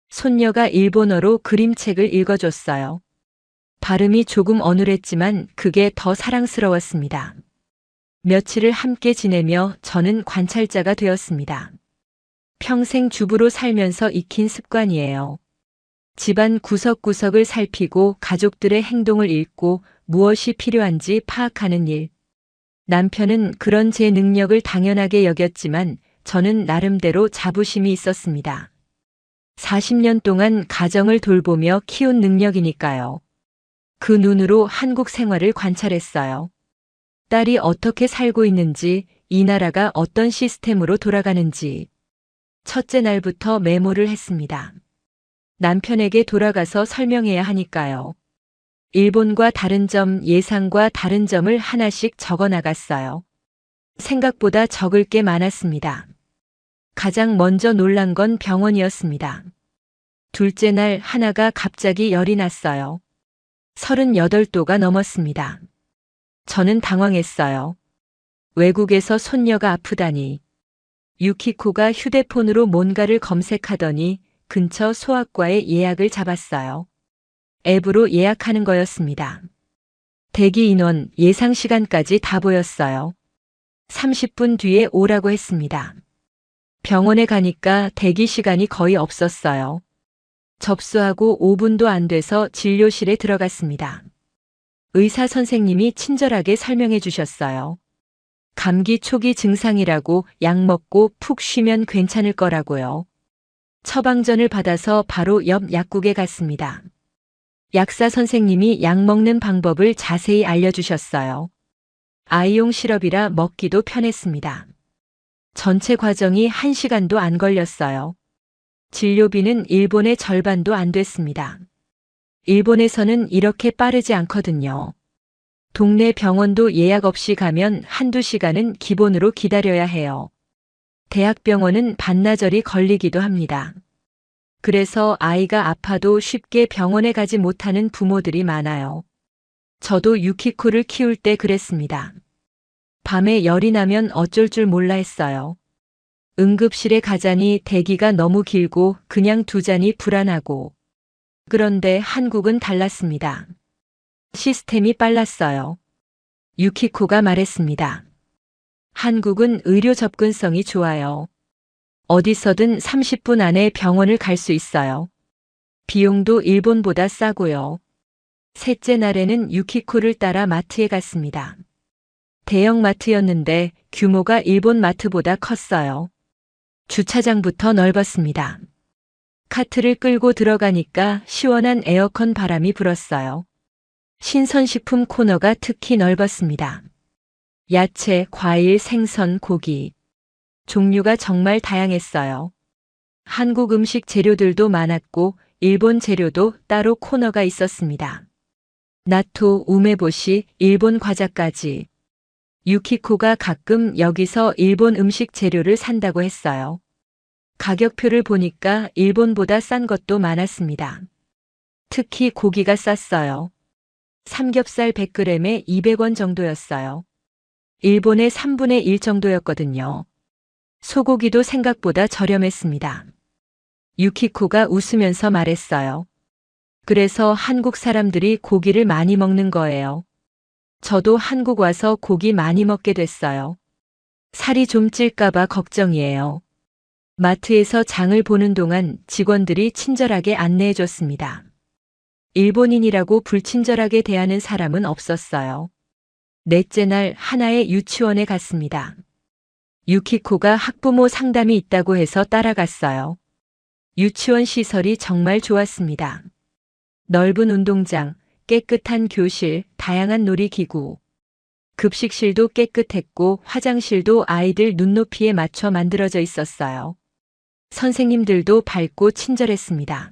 손녀가 일본어로 그림책을 읽어줬어요. 발음이 조금 어눌했지만 그게 더 사랑스러웠습니다. 며칠을 함께 지내며 저는 관찰자가 되었습니다. 평생 주부로 살면서 익힌 습관이에요. 집안 구석구석을 살피고 가족들의 행동을 읽고 무엇이 필요한지 파악하는 일. 남편은 그런 제 능력을 당연하게 여겼지만 저는 나름대로 자부심이 있었습니다. 40년 동안 가정을 돌보며 키운 능력이니까요. 그 눈으로 한국 생활을 관찰했어요. 딸이 어떻게 살고 있는지, 이 나라가 어떤 시스템으로 돌아가는지. 첫째 날부터 메모를 했습니다. 남편에게 돌아가서 설명해야 하니까요. 일본과 다른 점, 예상과 다른 점을 하나씩 적어 나갔어요. 생각보다 적을 게 많았습니다. 가장 먼저 놀란 건 병원이었습니다. 둘째 날 하나가 갑자기 열이 났어요. 38도가 넘었습니다. 저는 당황했어요. 외국에서 손녀가 아프다니. 유키코가 휴대폰으로 뭔가를 검색하더니 근처 소아과에 예약을 잡았어요. 앱으로 예약하는 거였습니다. 대기 인원, 예상 시간까지 다 보였어요. 30분 뒤에 오라고 했습니다. 병원에 가니까 대기 시간이 거의 없었어요. 접수하고 5분도 안 돼서 진료실에 들어갔습니다. 의사 선생님이 친절하게 설명해 주셨어요. 감기 초기 증상이라고 약 먹고 푹 쉬면 괜찮을 거라고요. 처방전을 받아서 바로 옆 약국에 갔습니다. 약사 선생님이 약 먹는 방법을 자세히 알려주셨어요. 아이용 시럽이라 먹기도 편했습니다. 전체 과정이 1시간도 안 걸렸어요. 진료비는 일본의 절반도 안 됐습니다. 일본에서는 이렇게 빠르지 않거든요. 동네 병원도 예약 없이 가면 1~2시간은 기본으로 기다려야 해요. 대학병원은 반나절이 걸리기도 합니다. 그래서 아이가 아파도 쉽게 병원에 가지 못하는 부모들이 많아요. 저도 유키코를 키울 때 그랬습니다. 밤에 열이 나면 어쩔 줄 몰라 했어요. 응급실에 가자니 대기가 너무 길고 그냥 두자니 불안하고. 그런데 한국은 달랐습니다. 시스템이 빨랐어요. 유키코가 말했습니다. 한국은 의료 접근성이 좋아요. 어디서든 30분 안에 병원을 갈 수 있어요. 비용도 일본보다 싸고요. 셋째 날에는 유키코를 따라 마트에 갔습니다. 대형 마트였는데 규모가 일본 마트보다 컸어요. 주차장부터 넓었습니다. 카트를 끌고 들어가니까 시원한 에어컨 바람이 불었어요. 신선식품 코너가 특히 넓었습니다. 야채, 과일, 생선, 고기. 종류가 정말 다양했어요. 한국 음식 재료들도 많았고 일본 재료도 따로 코너가 있었습니다. 나토, 우메보시, 일본 과자까지. 유키코가 가끔 여기서 일본 음식 재료를 산다고 했어요. 가격표를 보니까 일본보다 싼 것도 많았습니다. 특히 고기가 쌌어요. 삼겹살 100g에 200원 정도였어요. 일본의 3분의 1 정도였거든요. 소고기도 생각보다 저렴했습니다. 유키코가 웃으면서 말했어요. 그래서 한국 사람들이 고기를 많이 먹는 거예요. 저도 한국 와서 고기 많이 먹게 됐어요. 살이 좀 찔까봐 걱정이에요. 마트에서 장을 보는 동안 직원들이 친절하게 안내해 줬습니다. 일본인이라고 불친절하게 대하는 사람은 없었어요. 넷째 날 하나의 유치원에 갔습니다. 유키코가 학부모 상담이 있다고 해서 따라갔어요. 유치원 시설이 정말 좋았습니다. 넓은 운동장, 깨끗한 교실, 다양한 놀이기구. 급식실도 깨끗했고 화장실도 아이들 눈높이에 맞춰 만들어져 있었어요. 선생님들도 밝고 친절했습니다.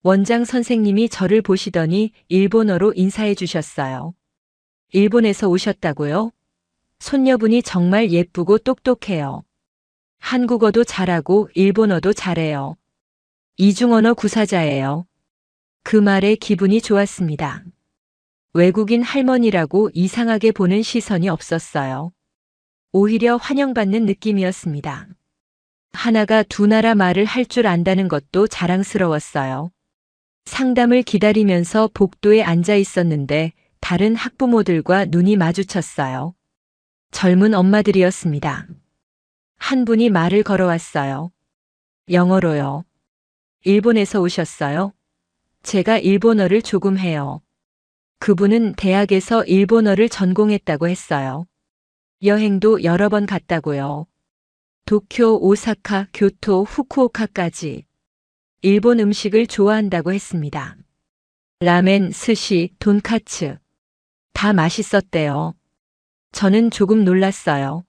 원장 선생님이 저를 보시더니 일본어로 인사해 주셨어요. 일본에서 오셨다고요? 손녀분이 정말 예쁘고 똑똑해요. 한국어도 잘하고 일본어도 잘해요. 이중언어 구사자예요. 그 말에 기분이 좋았습니다. 외국인 할머니라고 이상하게 보는 시선이 없었어요. 오히려 환영받는 느낌이었습니다. 하나가 두 나라 말을 할 줄 안다는 것도 자랑스러웠어요. 상담을 기다리면서 복도에 앉아 있었는데 다른 학부모들과 눈이 마주쳤어요. 젊은 엄마들이었습니다. 한 분이 말을 걸어왔어요. 영어로요. 일본에서 오셨어요? 제가 일본어를 조금 해요. 그분은 대학에서 일본어를 전공했다고 했어요. 여행도 여러 번 갔다고요. 도쿄, 오사카, 교토, 후쿠오카까지. 일본 음식을 좋아한다고 했습니다. 라멘, 스시, 돈카츠. 다 맛있었대요. 저는 조금 놀랐어요.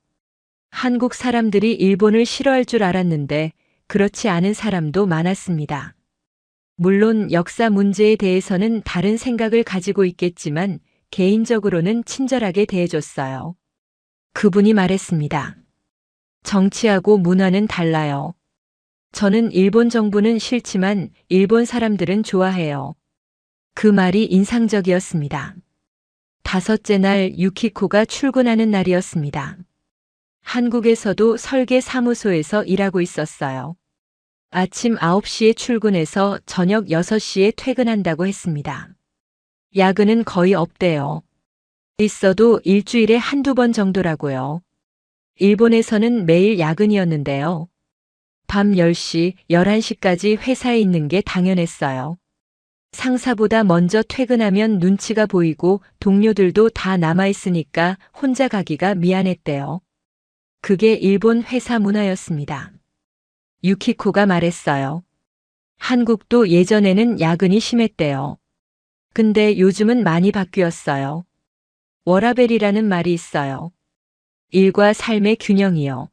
한국 사람들이 일본을 싫어할 줄 알았는데 그렇지 않은 사람도 많았습니다. 물론 역사 문제에 대해서는 다른 생각을 가지고 있겠지만 개인적으로는 친절하게 대해줬어요. 그분이 말했습니다. 정치하고 문화는 달라요. 저는 일본 정부는 싫지만 일본 사람들은 좋아해요. 그 말이 인상적이었습니다. 다섯째 날 유키코가 출근하는 날이었습니다. 한국에서도 설계 사무소에서 일하고 있었어요. 아침 9시에 출근해서 저녁 6시에 퇴근한다고 했습니다. 야근은 거의 없대요. 있어도 일주일에 한두 번 정도라고요. 일본에서는 매일 야근이었는데요. 밤 10시, 11시까지 회사에 있는 게 당연했어요. 상사보다 먼저 퇴근하면 눈치가 보이고 동료들도 다 남아있으니까 혼자 가기가 미안했대요. 그게 일본 회사 문화였습니다. 유키코가 말했어요. 한국도 예전에는 야근이 심했대요. 근데 요즘은 많이 바뀌었어요. 워라밸이라는 말이 있어요. 일과 삶의 균형이요.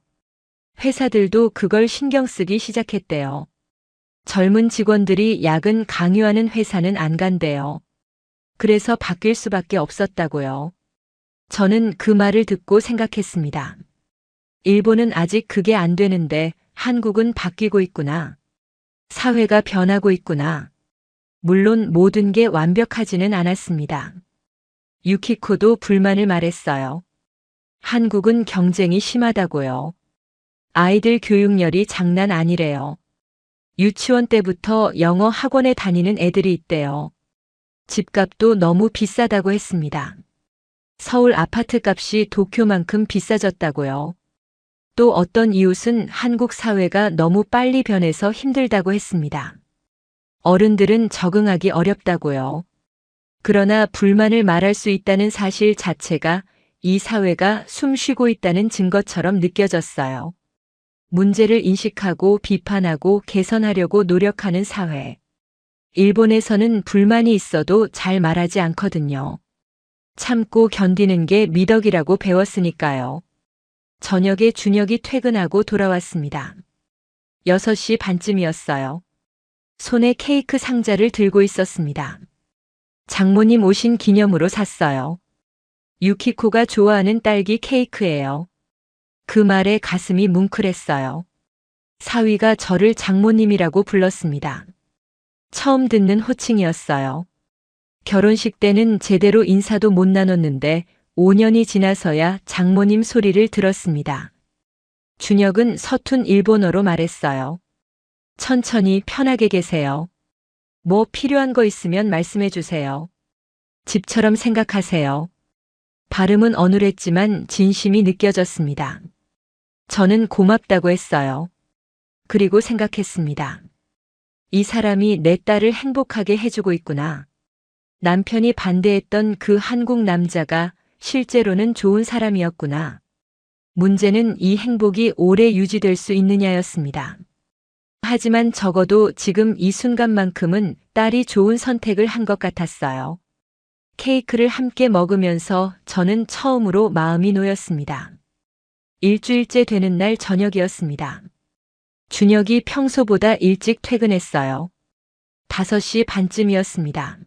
회사들도 그걸 신경 쓰기 시작했대요. 젊은 직원들이 야근 강요하는 회사는 안 간대요. 그래서 바뀔 수밖에 없었다고요. 저는 그 말을 듣고 생각했습니다. 일본은 아직 그게 안 되는데 한국은 바뀌고 있구나. 사회가 변하고 있구나. 물론 모든 게 완벽하지는 않았습니다. 유키코도 불만을 말했어요. 한국은 경쟁이 심하다고요. 아이들 교육열이 장난 아니래요. 유치원 때부터 영어 학원에 다니는 애들이 있대요. 집값도 너무 비싸다고 했습니다. 서울 아파트 값이 도쿄만큼 비싸졌다고요. 또 어떤 이웃은 한국 사회가 너무 빨리 변해서 힘들다고 했습니다. 어른들은 적응하기 어렵다고요. 그러나 불만을 말할 수 있다는 사실 자체가 이 사회가 숨 쉬고 있다는 증거처럼 느껴졌어요. 문제를 인식하고 비판하고 개선하려고 노력하는 사회. 일본에서는 불만이 있어도 잘 말하지 않거든요. 참고 견디는 게 미덕이라고 배웠으니까요. 저녁에 준혁이 퇴근하고 돌아왔습니다. 6시 반쯤이었어요. 손에 케이크 상자를 들고 있었습니다. 장모님 오신 기념으로 샀어요. 유키코가 좋아하는 딸기 케이크예요. 그 말에 가슴이 뭉클했어요. 사위가 저를 장모님이라고 불렀습니다. 처음 듣는 호칭이었어요. 결혼식 때는 제대로 인사도 못 나눴는데 5년이 지나서야 장모님 소리를 들었습니다. 준혁은 서툰 일본어로 말했어요. 천천히 편하게 계세요. 뭐 필요한 거 있으면 말씀해 주세요. 집처럼 생각하세요. 발음은 어눌했지만 진심이 느껴졌습니다. 저는 고맙다고 했어요. 그리고 생각했습니다. 이 사람이 내 딸을 행복하게 해주고 있구나. 남편이 반대했던 그 한국 남자가 실제로는 좋은 사람이었구나. 문제는 이 행복이 오래 유지될 수 있느냐였습니다. 하지만 적어도 지금 이 순간만큼은 딸이 좋은 선택을 한 것 같았어요. 케이크를 함께 먹으면서 저는 처음으로 마음이 놓였습니다. 일주일째 되는 날 저녁이었습니다. 준혁이 평소보다 일찍 퇴근했어요. 5시 반쯤이었습니다.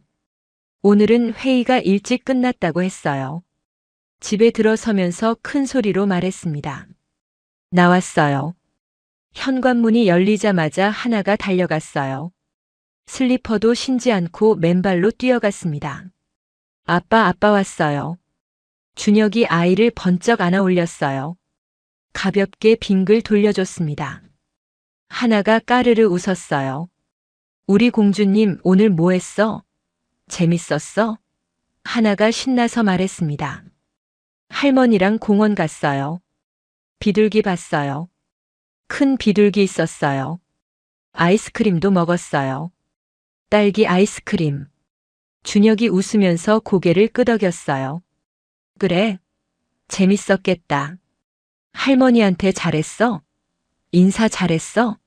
오늘은 회의가 일찍 끝났다고 했어요. 집에 들어서면서 큰 소리로 말했습니다. 나왔어요. 현관문이 열리자마자 하나가 달려갔어요. 슬리퍼도 신지 않고 맨발로 뛰어갔습니다. 아빠 왔어요. 준혁이 아이를 번쩍 안아 올렸어요. 가볍게 빙글 돌려줬습니다. 하나가 까르르 웃었어요. 우리 공주님 오늘 뭐 했어? 재밌었어? 하나가 신나서 말했습니다. 할머니랑 공원 갔어요. 비둘기 봤어요. 큰 비둘기 있었어요. 아이스크림도 먹었어요. 딸기 아이스크림. 준혁이 웃으면서 고개를 끄덕였어요. 그래, 재밌었겠다. 할머니한테 잘했어? 인사 잘했어?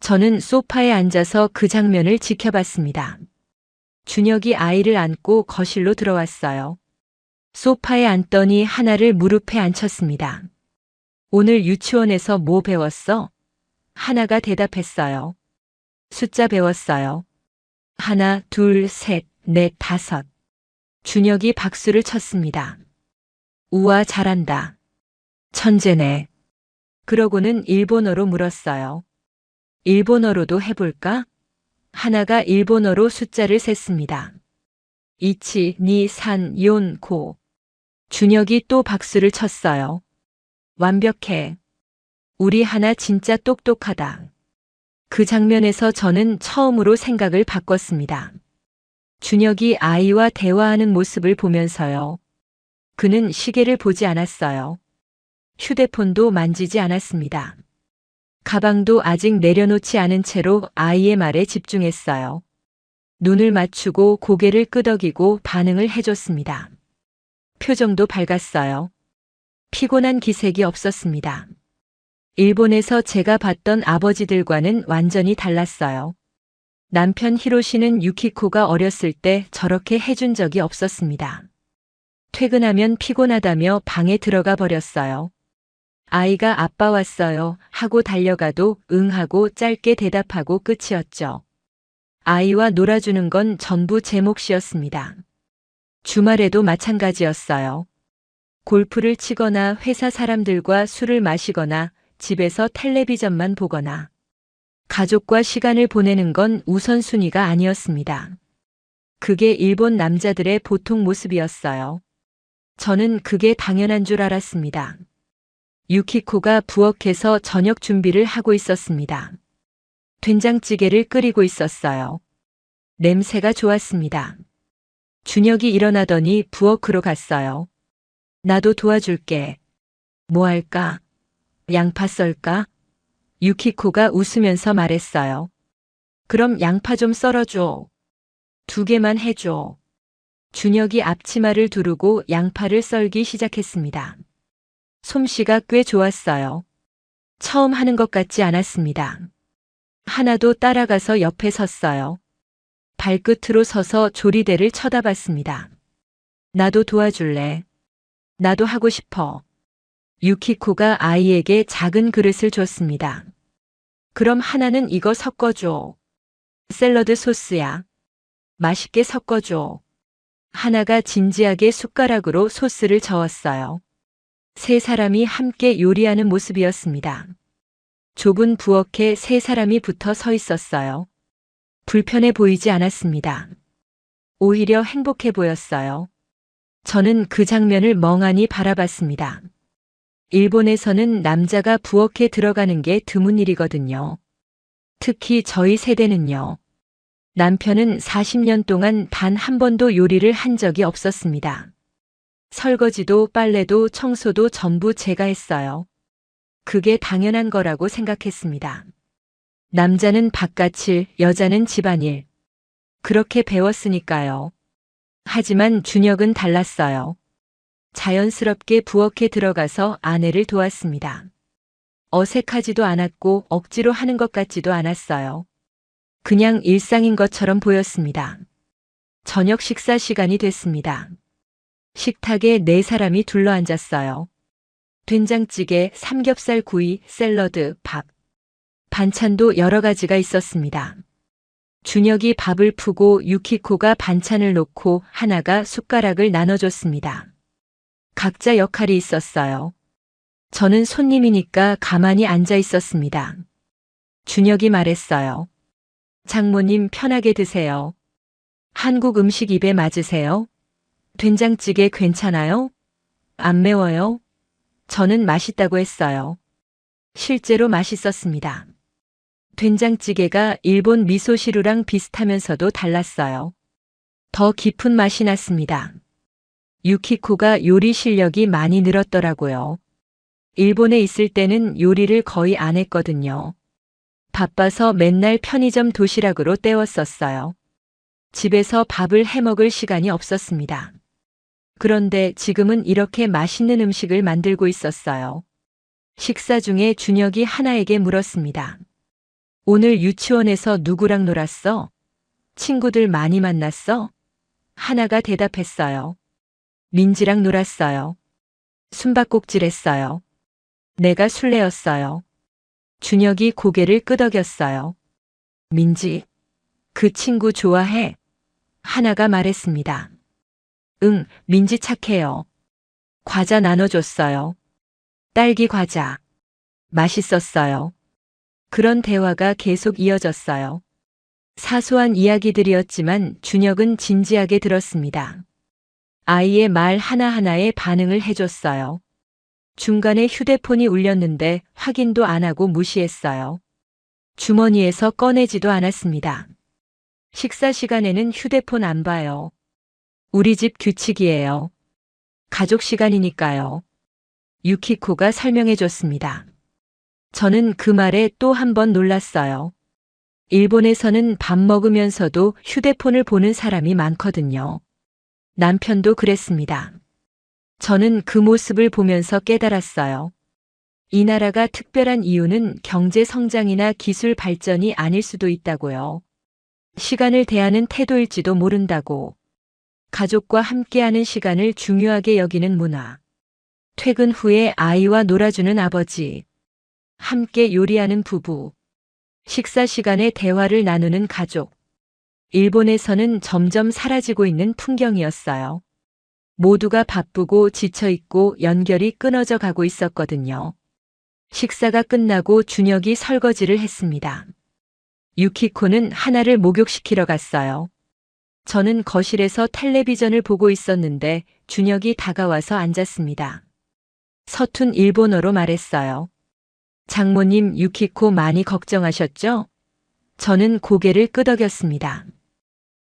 저는 소파에 앉아서 그 장면을 지켜봤습니다. 준혁이 아이를 안고 거실로 들어왔어요. 소파에 앉더니 하나를 무릎에 앉혔습니다. 오늘 유치원에서 뭐 배웠어? 하나가 대답했어요. 숫자 배웠어요. 하나, 둘, 셋, 넷, 다섯. 준혁이 박수를 쳤습니다. 우와, 잘한다. 천재네. 그러고는 일본어로 물었어요. 일본어로도 해볼까? 하나가 일본어로 숫자를 셌습니다. 이치, 니, 산, yon, 고. 준혁이 또 박수를 쳤어요. 완벽해. 우리 하나 진짜 똑똑하다. 그 장면에서 저는 처음으로 생각을 바꿨습니다. 준혁이 아이와 대화하는 모습을 보면서요. 그는 시계를 보지 않았어요. 휴대폰도 만지지 않았습니다. 가방도 아직 내려놓지 않은 채로 아이의 말에 집중했어요. 눈을 맞추고 고개를 끄덕이고 반응을 해줬습니다. 표정도 밝았어요. 피곤한 기색이 없었습니다. 일본에서 제가 봤던 아버지들과는 완전히 달랐어요. 남편 히로시는 유키코가 어렸을 때 저렇게 해준 적이 없었습니다. 퇴근하면 피곤하다며 방에 들어가 버렸어요. 아이가 아빠 왔어요 하고 달려가도 응 하고 짧게 대답하고 끝이었죠. 아이와 놀아주는 건 전부 제 몫이었습니다. 주말에도 마찬가지였어요. 골프를 치거나 회사 사람들과 술을 마시거나 집에서 텔레비전만 보거나 가족과 시간을 보내는 건 우선순위가 아니었습니다. 그게 일본 남자들의 보통 모습이었어요. 저는 그게 당연한 줄 알았습니다. 유키코가 부엌에서 저녁 준비를 하고 있었습니다. 된장찌개를 끓이고 있었어요. 냄새가 좋았습니다. 준혁이 일어나더니 부엌으로 갔어요. 나도 도와줄게. 뭐 할까? 양파 썰까? 유키코가 웃으면서 말했어요. 그럼 양파 좀 썰어줘. 2개만 해줘. 준혁이 앞치마를 두르고 양파를 썰기 시작했습니다. 솜씨가 꽤 좋았어요. 처음 하는 것 같지 않았습니다. 하나도 따라가서 옆에 섰어요. 발끝으로 서서 조리대를 쳐다봤습니다. 나도 도와줄래? 나도 하고 싶어. 유키코가 아이에게 작은 그릇을 줬습니다. 그럼 하나는 이거 섞어줘. 샐러드 소스야. 맛있게 섞어줘. 하나가 진지하게 숟가락으로 소스를 저었어요. 3사람이 함께 요리하는 모습이었습니다. 좁은 부엌에 3사람이 붙어 서 있었어요. 불편해 보이지 않았습니다. 오히려 행복해 보였어요. 저는 그 장면을 멍하니 바라봤습니다. 일본에서는 남자가 부엌에 들어가는 게 드문 일이거든요. 특히 저희 세대는요. 남편은 40년 동안 단 한 번도 요리를 한 적이 없었습니다. 설거지도 빨래도 청소도 전부 제가 했어요. 그게 당연한 거라고 생각했습니다. 남자는 바깥일, 여자는 집안일. 그렇게 배웠으니까요. 하지만 준혁은 달랐어요. 자연스럽게 부엌에 들어가서 아내를 도왔습니다. 어색하지도 않았고 억지로 하는 것 같지도 않았어요. 그냥 일상인 것처럼 보였습니다. 저녁 식사 시간이 됐습니다. 식탁에 4사람이 둘러앉았어요. 된장찌개, 삼겹살 구이, 샐러드, 밥. 반찬도 여러 가지가 있었습니다. 준혁이 밥을 푸고 유키코가 반찬을 놓고 하나가 숟가락을 나눠줬습니다. 각자 역할이 있었어요. 저는 손님이니까 가만히 앉아 있었습니다. 준혁이 말했어요. 장모님 편하게 드세요. 한국 음식 입에 맞으세요? 된장찌개 괜찮아요? 안 매워요? 저는 맛있다고 했어요. 실제로 맛있었습니다. 된장찌개가 일본 미소시루랑 비슷하면서도 달랐어요. 더 깊은 맛이 났습니다. 유키코가 요리 실력이 많이 늘었더라고요. 일본에 있을 때는 요리를 거의 안 했거든요. 바빠서 맨날 편의점 도시락으로 때웠었어요. 집에서 밥을 해 먹을 시간이 없었습니다. 그런데 지금은 이렇게 맛있는 음식을 만들고 있었어요. 식사 중에 준혁이 하나에게 물었습니다. 오늘 유치원에서 누구랑 놀았어? 친구들 많이 만났어? 하나가 대답했어요. 민지랑 놀았어요. 숨바꼭질했어요. 내가 술래였어요. 준혁이 고개를 끄덕였어요. 민지, 그 친구 좋아해? 하나가 말했습니다. 응, 민지 착해요. 과자 나눠줬어요. 딸기 과자. 맛있었어요. 그런 대화가 계속 이어졌어요. 사소한 이야기들이었지만 준혁은 진지하게 들었습니다. 아이의 말 하나하나에 반응을 해줬어요. 중간에 휴대폰이 울렸는데 확인도 안 하고 무시했어요. 주머니에서 꺼내지도 않았습니다. 식사 시간에는 휴대폰 안 봐요. 우리 집 규칙이에요. 가족 시간이니까요. 유키코가 설명해 줬습니다. 저는 그 말에 또 한 번 놀랐어요. 일본에서는 밥 먹으면서도 휴대폰을 보는 사람이 많거든요. 남편도 그랬습니다. 저는 그 모습을 보면서 깨달았어요. 이 나라가 특별한 이유는 경제 성장이나 기술 발전이 아닐 수도 있다고요. 시간을 대하는 태도일지도 모른다고. 가족과 함께하는 시간을 중요하게 여기는 문화. 퇴근 후에 아이와 놀아주는 아버지. 함께 요리하는 부부. 식사 시간에 대화를 나누는 가족. 일본에서는 점점 사라지고 있는 풍경이었어요. 모두가 바쁘고 지쳐있고 연결이 끊어져 가고 있었거든요. 식사가 끝나고 준혁이 설거지를 했습니다. 유키코는 하나를 목욕시키러 갔어요. 저는 거실에서 텔레비전을 보고 있었는데 준혁이 다가와서 앉았습니다. 서툰 일본어로 말했어요. 장모님, 유키코 많이 걱정하셨죠? 저는 고개를 끄덕였습니다.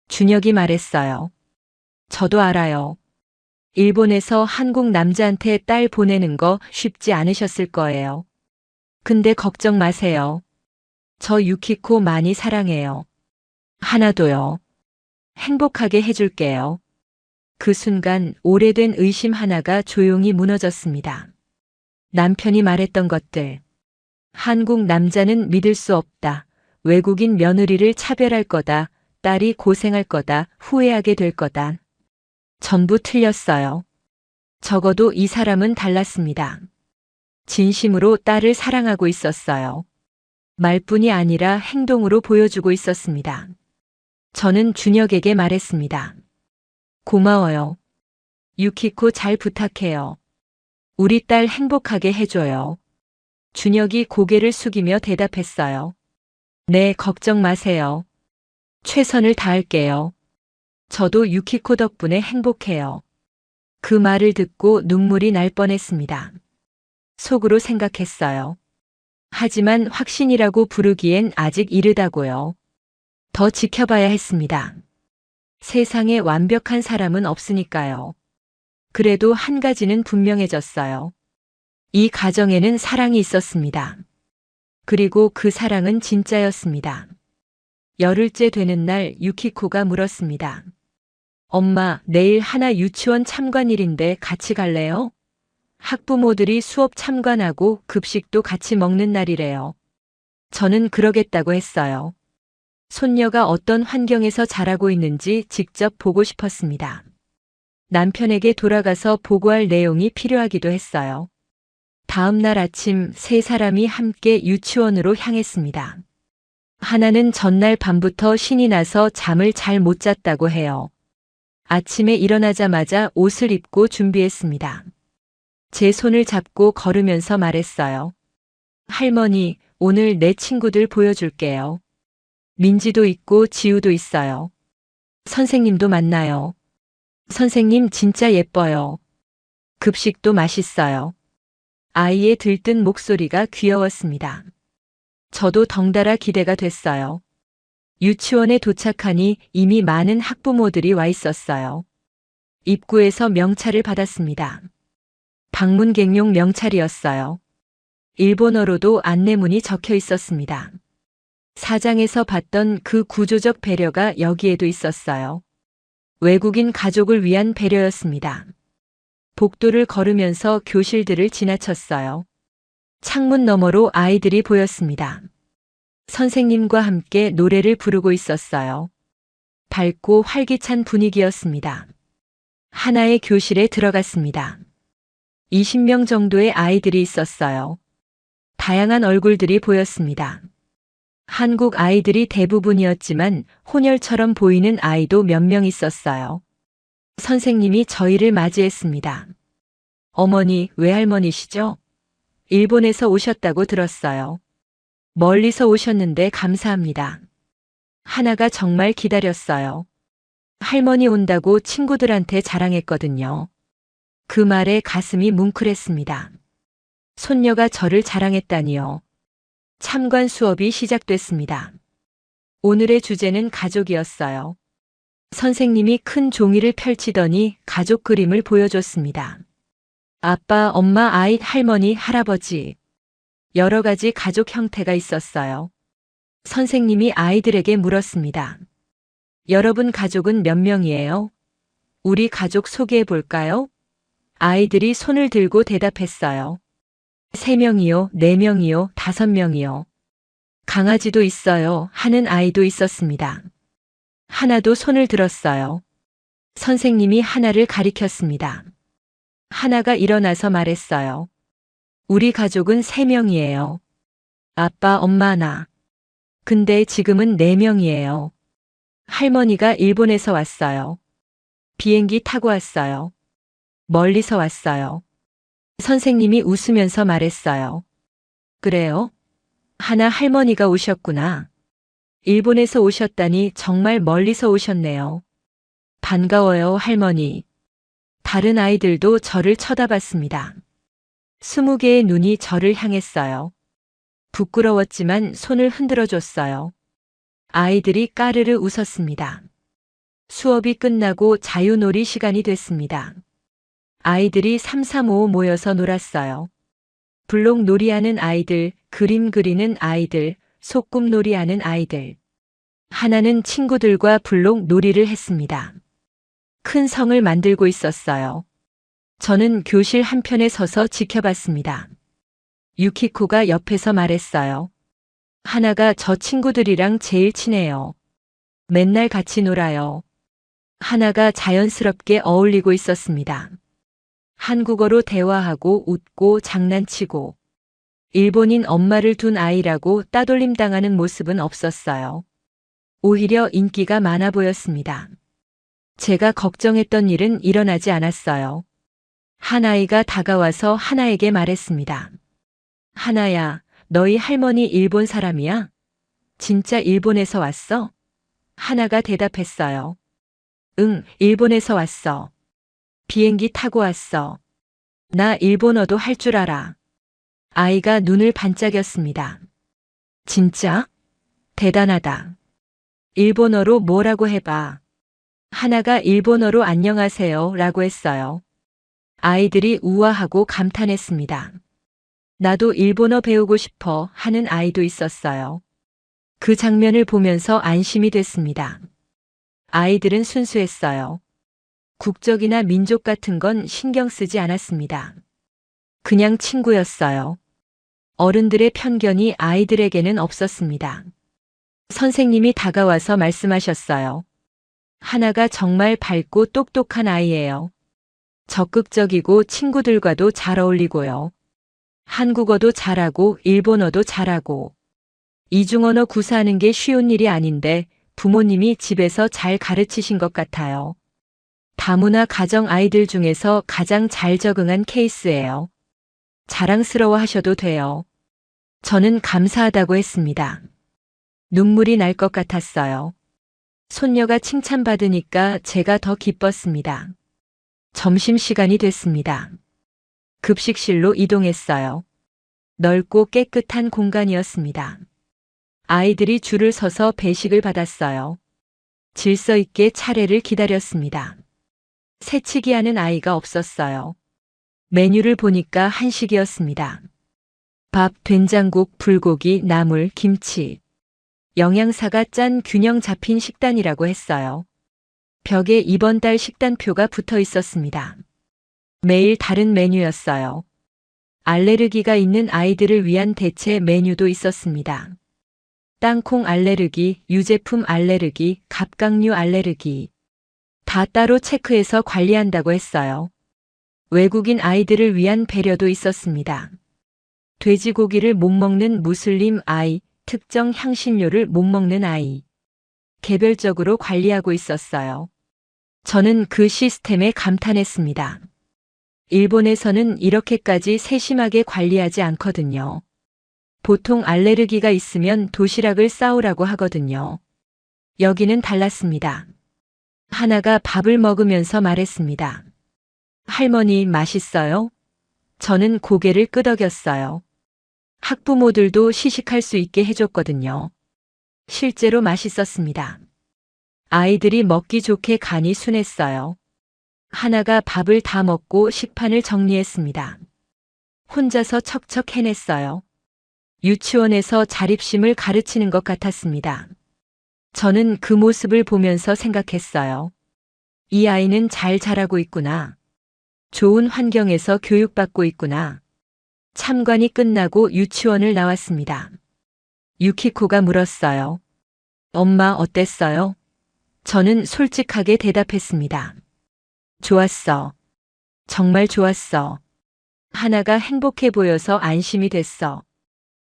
준혁이 말했어요. 저도 알아요. 일본에서 한국 남자한테 딸 보내는 거 쉽지 않으셨을 거예요. 근데 걱정 마세요. 저 유키코 많이 사랑해요. 하나도요. 행복하게 해줄게요. 그 순간 오래된 의심 하나가 조용히 무너졌습니다. 남편이 말했던 것들. 한국 남자는 믿을 수 없다. 외국인 며느리를 차별할 거다. 딸이 고생할 거다. 후회하게 될 거다. 전부 틀렸어요. 적어도 이 사람은 달랐습니다. 진심으로 딸을 사랑하고 있었어요. 말뿐이 아니라 행동으로 보여주고 있었습니다. 저는 준혁에게 말했습니다. 고마워요. 유키코 잘 부탁해요. 우리 딸 행복하게 해줘요. 준혁이 고개를 숙이며 대답했어요. 네, 걱정 마세요. 최선을 다할게요. 저도 유키코 덕분에 행복해요. 그 말을 듣고 눈물이 날 뻔했습니다. 속으로 생각했어요. 하지만 확신이라고 부르기엔 아직 이르다고요. 더 지켜봐야 했습니다. 세상에 완벽한 사람은 없으니까요. 그래도 한 가지는 분명해졌어요. 이 가정에는 사랑이 있었습니다. 그리고 그 사랑은 진짜였습니다. 열흘째 되는 날 유키코가 물었습니다. 엄마, 내일 하나 유치원 참관일인데 같이 갈래요? 학부모들이 수업 참관하고 급식도 같이 먹는 날이래요. 저는 그러겠다고 했어요. 손녀가 어떤 환경에서 자라고 있는지 직접 보고 싶었습니다. 남편에게 돌아가서 보고할 내용이 필요하기도 했어요. 다음 날 아침 세 사람이 함께 유치원으로 향했습니다. 하나는 전날 밤부터 신이 나서 잠을 잘 못 잤다고 해요. 아침에 일어나자마자 옷을 입고 준비했습니다. 제 손을 잡고 걸으면서 말했어요. 할머니, 오늘 내 친구들 보여줄게요. 민지도 있고 지우도 있어요. 선생님도 만나요. 선생님 진짜 예뻐요. 급식도 맛있어요. 아이의 들뜬 목소리가 귀여웠습니다. 저도 덩달아 기대가 됐어요. 유치원에 도착하니 이미 많은 학부모들이 와 있었어요. 입구에서 명찰을 받았습니다. 방문객용 명찰이었어요. 일본어로도 안내문이 적혀 있었습니다. 사장에서 봤던 그 구조적 배려가 여기에도 있었어요. 외국인 가족을 위한 배려였습니다. 복도를 걸으면서 교실들을 지나쳤어요. 창문 너머로 아이들이 보였습니다. 선생님과 함께 노래를 부르고 있었어요. 밝고 활기찬 분위기였습니다. 하나의 교실에 들어갔습니다. 20명 정도의 아이들이 있었어요. 다양한 얼굴들이 보였습니다. 한국 아이들이 대부분이었지만 혼혈처럼 보이는 아이도 몇 명 있었어요. 선생님이 저희를 맞이했습니다. 어머니, 외할머니시죠? 일본에서 오셨다고 들었어요. 멀리서 오셨는데 감사합니다. 하나가 정말 기다렸어요. 할머니 온다고 친구들한테 자랑했거든요. 그 말에 가슴이 뭉클했습니다. 손녀가 저를 자랑했다니요. 참관 수업이 시작됐습니다. 오늘의 주제는 가족이었어요. 선생님이 큰 종이를 펼치더니 가족 그림을 보여줬습니다. 아빠, 엄마, 아이, 할머니, 할아버지. 여러 가지 가족 형태가 있었어요. 선생님이 아이들에게 물었습니다. 여러분 가족은 몇 명이에요? 우리 가족 소개해 볼까요? 아이들이 손을 들고 대답했어요. 3명이요, 4명이요, 5명이요. 강아지도 있어요 하는 아이도 있었습니다. 하나도 손을 들었어요. 선생님이 하나를 가리켰습니다. 하나가 일어나서 말했어요. 우리 가족은 3명이에요. 아빠, 엄마, 나. 근데 지금은 4명이에요. 할머니가 일본에서 왔어요. 비행기 타고 왔어요. 멀리서 왔어요. 선생님이 웃으면서 말했어요. 그래요? 하나 할머니가 오셨구나. 일본에서 오셨다니 정말 멀리서 오셨네요. 반가워요, 할머니. 다른 아이들도 저를 쳐다봤습니다. 20개의 눈이 저를 향했어요. 부끄러웠지만 손을 흔들어 줬어요. 아이들이 까르르 웃었습니다. 수업이 끝나고 자유놀이 시간이 됐습니다. 아이들이 3, 3, 5 모여서 놀았어요. 블록 놀이하는 아이들, 그림 그리는 아이들, 소꿉놀이하는 아이들. 하나는 친구들과 블록 놀이를 했습니다. 큰 성을 만들고 있었어요. 저는 교실 한편에 서서 지켜봤습니다. 유키코가 옆에서 말했어요. 하나가 저 친구들이랑 제일 친해요. 맨날 같이 놀아요. 하나가 자연스럽게 어울리고 있었습니다. 한국어로 대화하고 웃고 장난치고 일본인 엄마를 둔 아이라고 따돌림 당하는 모습은 없었어요. 오히려 인기가 많아 보였습니다. 제가 걱정했던 일은 일어나지 않았어요. 한 아이가 다가와서 하나에게 말했습니다. 하나야, 너희 할머니 일본 사람이야? 진짜 일본에서 왔어? 하나가 대답했어요. 응, 일본에서 왔어. 비행기 타고 왔어. 나 일본어도 할 줄 알아. 아이가 눈을 반짝였습니다. 진짜? 대단하다. 일본어로 뭐라고 해봐. 하나가 일본어로 안녕하세요 라고 했어요. 아이들이 우아하고 감탄했습니다. 나도 일본어 배우고 싶어 하는 아이도 있었어요. 그 장면을 보면서 안심이 됐습니다. 아이들은 순수했어요. 국적이나 민족 같은 건 신경 쓰지 않았습니다. 그냥 친구였어요. 어른들의 편견이 아이들에게는 없었습니다. 선생님이 다가와서 말씀하셨어요. 하나가 정말 밝고 똑똑한 아이예요. 적극적이고 친구들과도 잘 어울리고요. 한국어도 잘하고 일본어도 잘하고. 이중언어 구사하는 게 쉬운 일이 아닌데 부모님이 집에서 잘 가르치신 것 같아요. 다문화 가정 아이들 중에서 가장 잘 적응한 케이스예요. 자랑스러워 하셔도 돼요. 저는 감사하다고 했습니다. 눈물이 날 것 같았어요. 손녀가 칭찬받으니까 제가 더 기뻤습니다. 점심시간이 됐습니다. 급식실로 이동했어요. 넓고 깨끗한 공간이었습니다. 아이들이 줄을 서서 배식을 받았어요. 질서 있게 차례를 기다렸습니다. 새치기 하는 아이가 없었어요. 메뉴를 보니까 한식이었습니다. 밥, 된장국, 불고기, 나물, 김치. 영양사가 짠 균형 잡힌 식단이라고 했어요. 벽에 이번 달 식단표가 붙어 있었습니다. 매일 다른 메뉴였어요. 알레르기가 있는 아이들을 위한 대체 메뉴도 있었습니다. 땅콩 알레르기, 유제품 알레르기, 갑각류 알레르기. 다 따로 체크해서 관리한다고 했어요. 외국인 아이들을 위한 배려도 있었습니다. 돼지고기를 못 먹는 무슬림 아이, 특정 향신료를 못 먹는 아이. 개별적으로 관리하고 있었어요. 저는 그 시스템에 감탄했습니다. 일본에서는 이렇게까지 세심하게 관리하지 않거든요. 보통 알레르기가 있으면 도시락을 싸오라고 하거든요. 여기는 달랐습니다. 하나가 밥을 먹으면서 말했습니다. 할머니 맛있어요? 저는 고개를 끄덕였어요. 학부모들도 시식할 수 있게 해줬거든요. 실제로 맛있었습니다. 아이들이 먹기 좋게 간이 순했어요. 하나가 밥을 다 먹고 식판을 정리했습니다. 혼자서 척척 해냈어요. 유치원에서 자립심을 가르치는 것 같았습니다. 저는 그 모습을 보면서 생각했어요. 이 아이는 잘 자라고 있구나. 좋은 환경에서 교육받고 있구나. 참관이 끝나고 유치원을 나왔습니다. 유키코가 물었어요. 엄마 어땠어요? 저는 솔직하게 대답했습니다. 좋았어. 정말 좋았어. 하나가 행복해 보여서 안심이 됐어.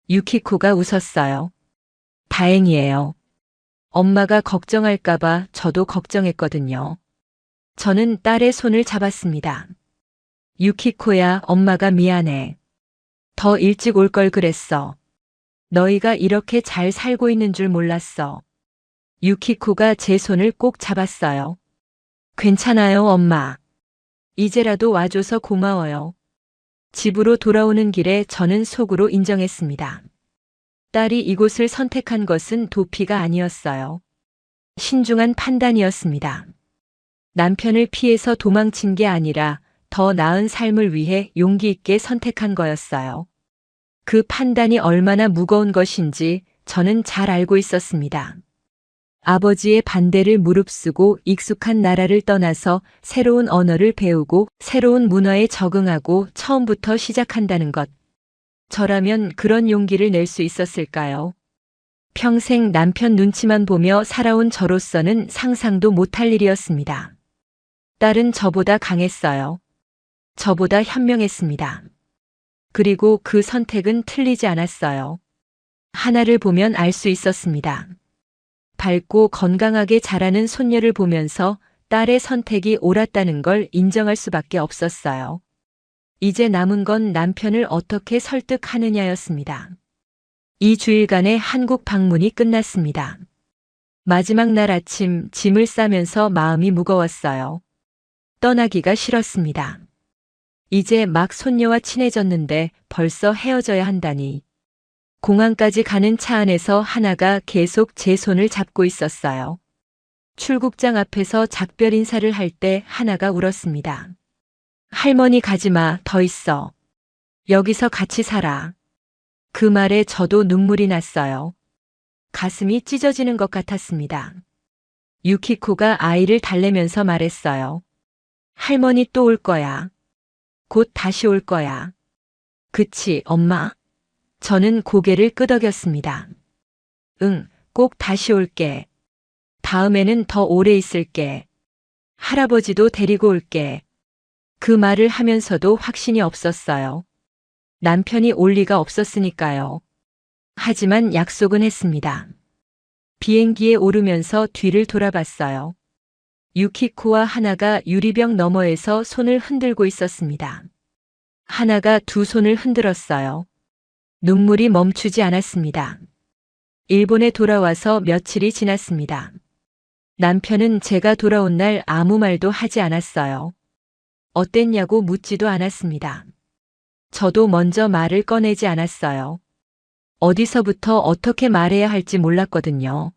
유키코가 웃었어요. 다행이에요. 엄마가 걱정할까봐 저도 걱정했거든요. 저는 딸의 손을 잡았습니다. 유키코야, 엄마가 미안해. 더 일찍 올 걸 그랬어. 너희가 이렇게 잘 살고 있는 줄 몰랐어. 유키코가 제 손을 꼭 잡았어요. 괜찮아요, 엄마. 이제라도 와줘서 고마워요. 집으로 돌아오는 길에 저는 속으로 인정했습니다. 딸이 이곳을 선택한 것은 도피가 아니었어요. 신중한 판단이었습니다. 남편을 피해서 도망친 게 아니라 더 나은 삶을 위해 용기 있게 선택한 거였어요. 그 판단이 얼마나 무거운 것인지 저는 잘 알고 있었습니다. 아버지의 반대를 무릅쓰고 익숙한 나라를 떠나서 새로운 언어를 배우고 새로운 문화에 적응하고 처음부터 시작한다는 것. 저라면 그런 용기를 낼 수 있었을까요? 평생 남편 눈치만 보며 살아온 저로서는 상상도 못할 일이었습니다. 딸은 저보다 강했어요. 저보다 현명했습니다. 그리고 그 선택은 틀리지 않았어요. 하나를 보면 알 수 있었습니다. 밝고 건강하게 자라는 손녀를 보면서 딸의 선택이 옳았다는 걸 인정할 수밖에 없었어요. 이제 남은 건 남편을 어떻게 설득하느냐였습니다. 2주일간의 한국 방문이 끝났습니다. 마지막 날 아침 짐을 싸면서 마음이 무거웠어요. 떠나기가 싫었습니다. 이제 막 손녀와 친해졌는데 벌써 헤어져야 한다니. 공항까지 가는 차 안에서 하나가 계속 제 손을 잡고 있었어요. 출국장 앞에서 작별 인사를 할 때 하나가 울었습니다. 할머니 가지마, 더 있어. 여기서 같이 살아. 그 말에 저도 눈물이 났어요. 가슴이 찢어지는 것 같았습니다. 유키코가 아이를 달래면서 말했어요. 할머니 또 올 거야. 곧 다시 올 거야. 그치, 엄마? 저는 고개를 끄덕였습니다. 응, 꼭 다시 올게. 다음에는 더 오래 있을게. 할아버지도 데리고 올게. 그 말을 하면서도 확신이 없었어요. 남편이 올 리가 없었으니까요. 하지만 약속은 했습니다. 비행기에 오르면서 뒤를 돌아봤어요. 유키코와 하나가 유리병 너머에서 손을 흔들고 있었습니다. 하나가 두 손을 흔들었어요. 눈물이 멈추지 않았습니다. 일본에 돌아와서 며칠이 지났습니다. 남편은 제가 돌아온 날 아무 말도 하지 않았어요. 어땠냐고 묻지도 않았습니다. 저도 먼저 말을 꺼내지 않았어요. 어디서부터 어떻게 말해야 할지 몰랐거든요.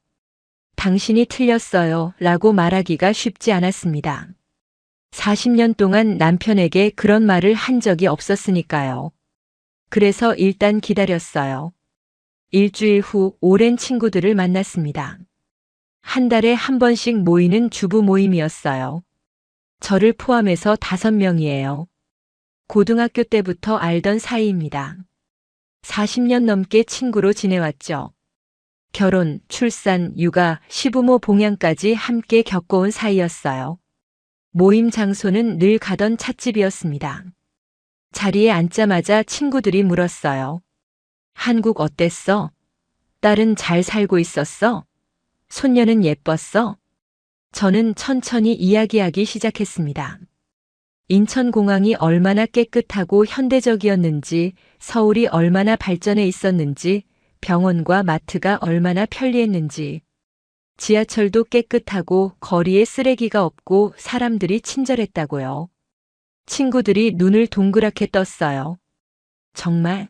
당신이 틀렸어요 라고 말하기가 쉽지 않았습니다. 40년 동안 남편에게 그런 말을 한 적이 없었으니까요. 그래서 일단 기다렸어요. 일주일 후 오랜 친구들을 만났습니다. 한 달에 한 번씩 모이는 주부 모임이었어요. 저를 포함해서 5명이에요. 고등학교 때부터 알던 사이입니다. 40년 넘게 친구로 지내왔죠. 결혼, 출산, 육아, 시부모 봉양까지 함께 겪어온 사이였어요. 모임 장소는 늘 가던 찻집이었습니다. 자리에 앉자마자 친구들이 물었어요. 한국 어땠어? 딸은 잘 살고 있었어? 손녀는 예뻤어? 저는 천천히 이야기하기 시작했습니다. 인천공항이 얼마나 깨끗하고 현대적이었는지, 서울이 얼마나 발전해 있었는지, 병원과 마트가 얼마나 편리했는지, 지하철도 깨끗하고 거리에 쓰레기가 없고 사람들이 친절했다고요. 친구들이 눈을 동그랗게 떴어요. 정말?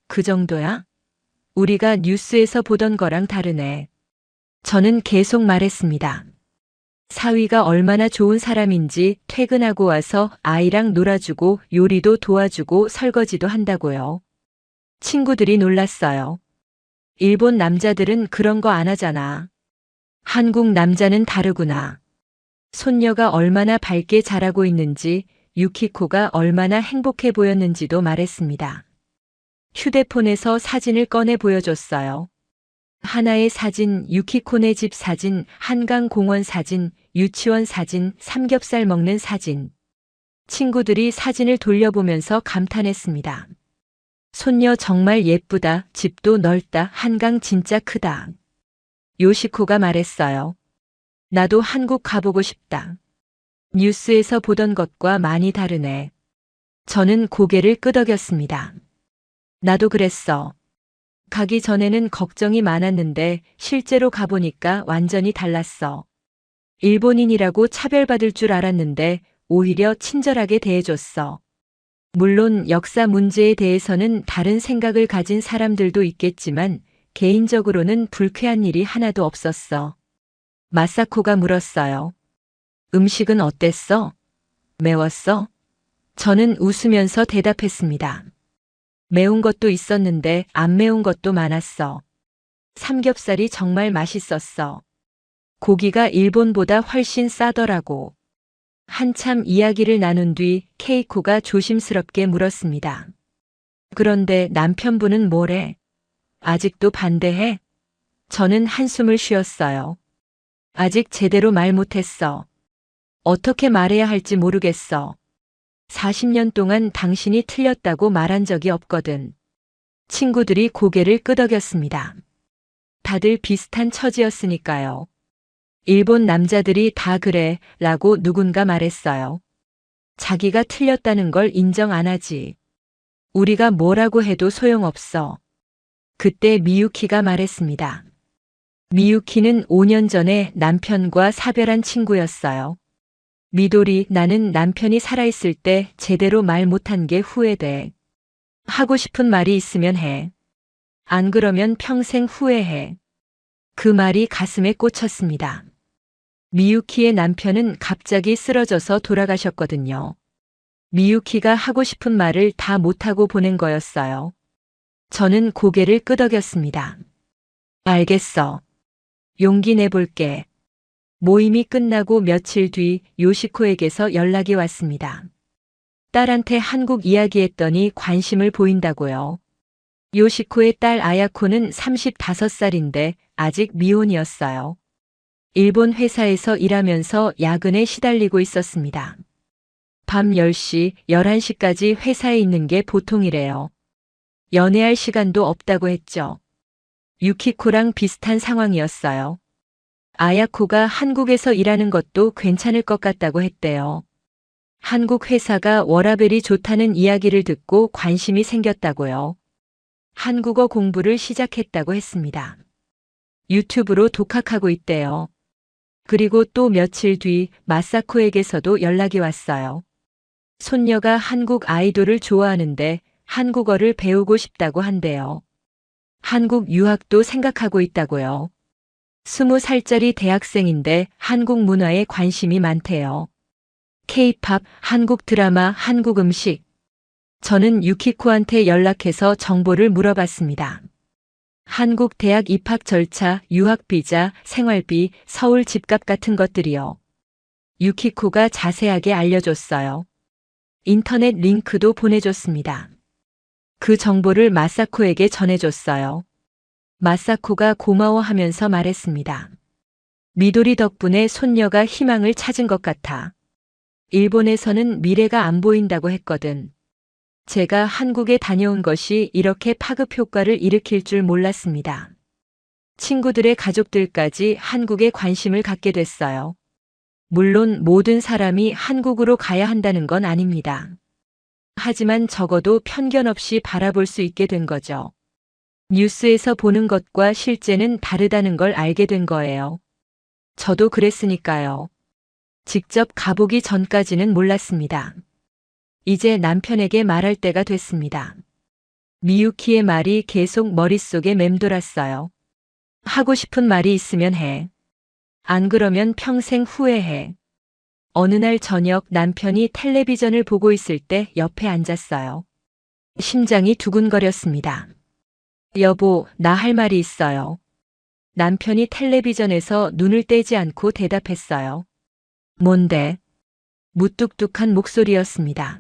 그 정도야? 우리가 뉴스에서 보던 거랑 다르네. 저는 계속 말했습니다. 사위가 얼마나 좋은 사람인지 퇴근하고 와서 아이랑 놀아주고 요리도 도와주고 설거지도 한다고요. 친구들이 놀랐어요. 일본 남자들은 그런 거 안 하잖아. 한국 남자는 다르구나. 손녀가 얼마나 밝게 자라고 있는지, 유키코가 얼마나 행복해 보였는지도 말했습니다. 휴대폰에서 사진을 꺼내 보여줬어요. 하나의 사진, 유키코네 집 사진, 한강공원 사진, 유치원 사진, 삼겹살 먹는 사진. 친구들이 사진을 돌려보면서 감탄했습니다. 손녀 정말 예쁘다, 집도 넓다, 한강 진짜 크다. 요시코가 말했어요. 나도 한국 가보고 싶다. 뉴스에서 보던 것과 많이 다르네. 저는 고개를 끄덕였습니다. 나도 그랬어. 가기 전에는 걱정이 많았는데 실제로 가보니까 완전히 달랐어. 일본인이라고 차별받을 줄 알았는데 오히려 친절하게 대해줬어. 물론 역사 문제에 대해서는 다른 생각을 가진 사람들도 있겠지만 개인적으로는 불쾌한 일이 하나도 없었어. 마사코가 물었어요. 음식은 어땠어? 매웠어? 저는 웃으면서 대답했습니다. 매운 것도 있었는데 안 매운 것도 많았어. 삼겹살이 정말 맛있었어. 고기가 일본보다 훨씬 싸더라고. 한참 이야기를 나눈 뒤 케이코가 조심스럽게 물었습니다. 그런데 남편분은 뭐래? 아직도 반대해? 저는 한숨을 쉬었어요. 아직 제대로 말 못했어. 어떻게 말해야 할지 모르겠어. 40년 동안 당신이 틀렸다고 말한 적이 없거든. 친구들이 고개를 끄덕였습니다. 다들 비슷한 처지였으니까요. 일본 남자들이 다 그래 라고 누군가 말했어요. 자기가 틀렸다는 걸 인정 안 하지. 우리가 뭐라고 해도 소용없어. 그때 미유키가 말했습니다. 미유키는 5년 전에 남편과 사별한 친구였어요. 미도리, 나는 남편이 살아있을 때 제대로 말 못한 게 후회돼. 하고 싶은 말이 있으면 해. 안 그러면 평생 후회해. 그 말이 가슴에 꽂혔습니다. 미유키의 남편은 갑자기 쓰러져서 돌아가셨거든요. 미유키가 하고 싶은 말을 다 못하고 보낸 거였어요. 저는 고개를 끄덕였습니다. 알겠어. 용기 내볼게. 모임이 끝나고 며칠 뒤 요시코에게서 연락이 왔습니다. 딸한테 한국 이야기했더니 관심을 보인다고요. 요시코의 딸 아야코는 35살인데 아직 미혼이었어요. 일본 회사에서 일하면서 야근에 시달리고 있었습니다. 밤 10시, 11시까지 회사에 있는 게 보통이래요. 연애할 시간도 없다고 했죠. 유키코랑 비슷한 상황이었어요. 아야코가 한국에서 일하는 것도 괜찮을 것 같다고 했대요. 한국 회사가 워라밸이 좋다는 이야기를 듣고 관심이 생겼다고요. 한국어 공부를 시작했다고 했습니다. 유튜브로 독학하고 있대요. 그리고 또 며칠 뒤 마사코에게서도 연락이 왔어요. 손녀가 한국 아이돌을 좋아하는데 한국어를 배우고 싶다고 한대요. 한국 유학도 생각하고 있다고요. 20살짜리 대학생인데 한국 문화에 관심이 많대요. K-팝, 한국 드라마, 한국 음식. 저는 유키코한테 연락해서 정보를 물어봤습니다. 한국 대학 입학 절차, 유학비자, 생활비, 서울 집값 같은 것들이요. 유키코가 자세하게 알려줬어요. 인터넷 링크도 보내줬습니다. 그 정보를 마사코에게 전해줬어요. 마사코가 고마워하면서 말했습니다. 미도리 덕분에 손녀가 희망을 찾은 것 같아. 일본에서는 미래가 안 보인다고 했거든. 제가 한국에 다녀온 것이 이렇게 파급 효과를 일으킬 줄 몰랐습니다. 친구들의 가족들까지 한국에 관심을 갖게 됐어요. 물론 모든 사람이 한국으로 가야 한다는 건 아닙니다. 하지만 적어도 편견 없이 바라볼 수 있게 된 거죠. 뉴스에서 보는 것과 실제는 다르다는 걸 알게 된 거예요. 저도 그랬으니까요. 직접 가보기 전까지는 몰랐습니다. 이제 남편에게 말할 때가 됐습니다. 미유키의 말이 계속 머릿속에 맴돌았어요. 하고 싶은 말이 있으면 해. 안 그러면 평생 후회해. 어느 날 저녁 남편이 텔레비전을 보고 있을 때 옆에 앉았어요. 심장이 두근거렸습니다. 여보, 나 할 말이 있어요. 남편이 텔레비전에서 눈을 떼지 않고 대답했어요. 뭔데? 무뚝뚝한 목소리였습니다.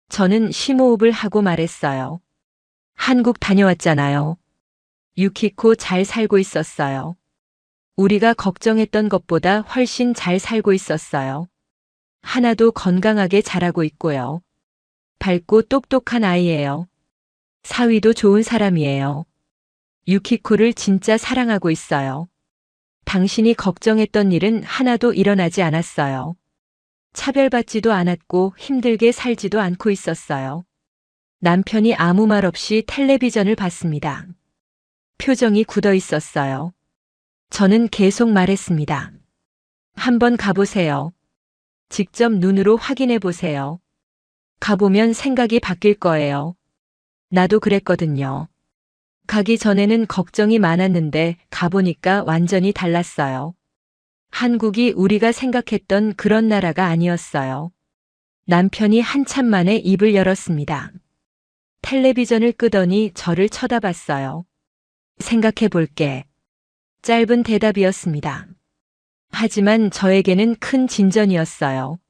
저는 심호흡을 하고 말했어요. 한국 다녀왔잖아요. 유키코 잘 살고 있었어요. 우리가 걱정했던 것보다 훨씬 잘 살고 있었어요. 하나도 건강하게 자라고 있고요. 밝고 똑똑한 아이예요. 사위도 좋은 사람이에요. 유키코를 진짜 사랑하고 있어요. 당신이 걱정했던 일은 하나도 일어나지 않았어요. 차별받지도 않았고 힘들게 살지도 않고 있었어요. 남편이 아무 말 없이 텔레비전을 봤습니다. 표정이 굳어 있었어요. 저는 계속 말했습니다. 한번 가보세요. 직접 눈으로 확인해 보세요. 가보면 생각이 바뀔 거예요. 나도 그랬거든요. 가기 전에는 걱정이 많았는데 가보니까 완전히 달랐어요. 한국이 우리가 생각했던 그런 나라가 아니었어요. 남편이 한참 만에 입을 열었습니다. 텔레비전을 끄더니 저를 쳐다봤어요. 생각해 볼게. 짧은 대답이었습니다. 하지만 저에게는 큰 진전이었어요.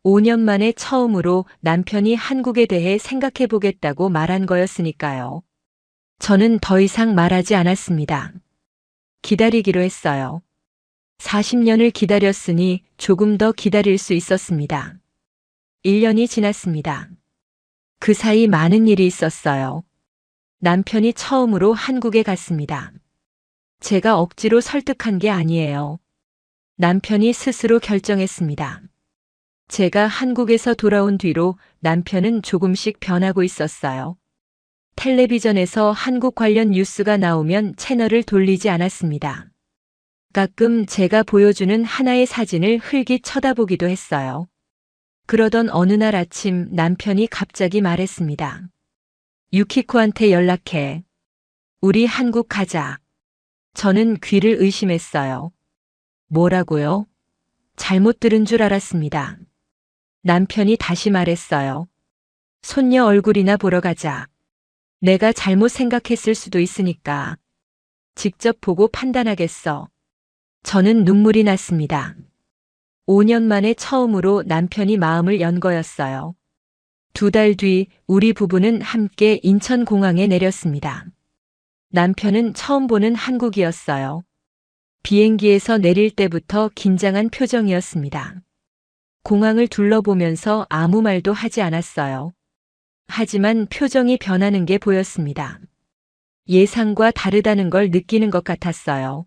5년 만에 처음으로 남편이 한국에 대해 생각해 보겠다고 말한 거였으니까요. 저는 더 이상 말하지 않았습니다. 기다리기로 했어요. 40년을 기다렸으니 조금 더 기다릴 수 있었습니다. 1년이 지났습니다. 그 사이 많은 일이 있었어요. 남편이 처음으로 한국에 갔습니다. 제가 억지로 설득한 게 아니에요. 남편이 스스로 결정했습니다. 제가 한국에서 돌아온 뒤로 남편은 조금씩 변하고 있었어요. 텔레비전에서 한국 관련 뉴스가 나오면 채널을 돌리지 않았습니다. 가끔 제가 보여주는 하나의 사진을 흘깃 쳐다보기도 했어요. 그러던 어느 날 아침 남편이 갑자기 말했습니다. 유키코한테 연락해. 우리 한국 가자. 저는 귀를 의심했어요. 뭐라고요? 잘못 들은 줄 알았습니다. 남편이 다시 말했어요. 손녀 얼굴이나 보러 가자. 내가 잘못 생각했을 수도 있으니까. 직접 보고 판단하겠어. 저는 눈물이 났습니다. 5년 만에 처음으로 남편이 마음을 연 거였어요. 2달 뒤 우리 부부는 함께 인천공항에 내렸습니다. 남편은 처음 보는 한국이었어요. 비행기에서 내릴 때부터 긴장한 표정이었습니다. 공항을 둘러보면서 아무 말도 하지 않았어요. 하지만 표정이 변하는 게 보였습니다. 예상과 다르다는 걸 느끼는 것 같았어요.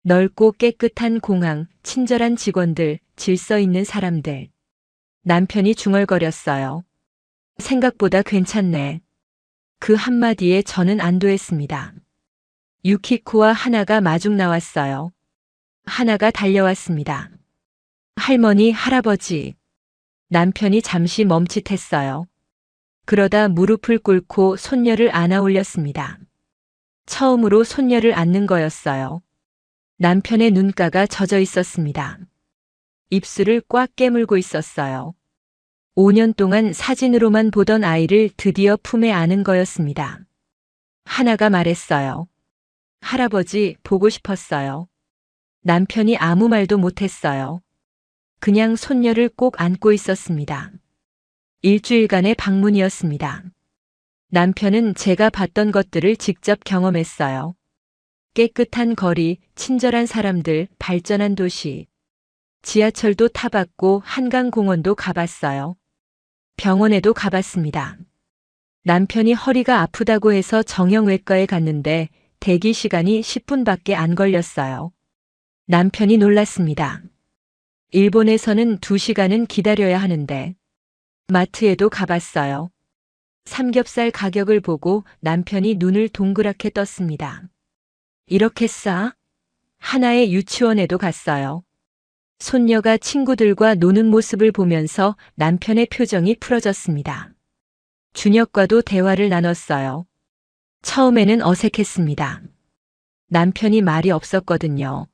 넓고 깨끗한 공항, 친절한 직원들, 질서 있는 사람들. 남편이 중얼거렸어요. 생각보다 괜찮네. 그 한마디에 저는 안도했습니다. 유키코와 하나가 마중 나왔어요. 하나가 달려왔습니다. 할머니, 할아버지. 남편이 잠시 멈칫했어요. 그러다 무릎을 꿇고 손녀를 안아 올렸습니다. 처음으로 손녀를 안는 거였어요. 남편의 눈가가 젖어 있었습니다. 입술을 꽉 깨물고 있었어요. 5년 동안 사진으로만 보던 아이를 드디어 품에 안은 거였습니다. 하나가 말했어요. 할아버지 보고 싶었어요. 남편이 아무 말도 못했어요. 그냥 손녀를 꼭 안고 있었습니다. 일주일간의 방문이었습니다. 남편은 제가 봤던 것들을 직접 경험했어요. 깨끗한 거리, 친절한 사람들, 발전한 도시. 지하철도 타봤고 한강공원도 가봤어요. 병원에도 가봤습니다. 남편이 허리가 아프다고 해서 정형외과에 갔는데 대기 시간이 10분밖에 안 걸렸어요. 남편이 놀랐습니다. 일본에서는 2시간은 기다려야 하는데 마트에도 가봤어요. 삼겹살 가격을 보고 남편이 눈을 동그랗게 떴습니다. 이렇게 싸? 하나의 유치원에도 갔어요. 손녀가 친구들과 노는 모습을 보면서 남편의 표정이 풀어졌습니다. 준혁과도 대화를 나눴어요. 처음에는 어색했습니다. 남편이 말이 없었거든요.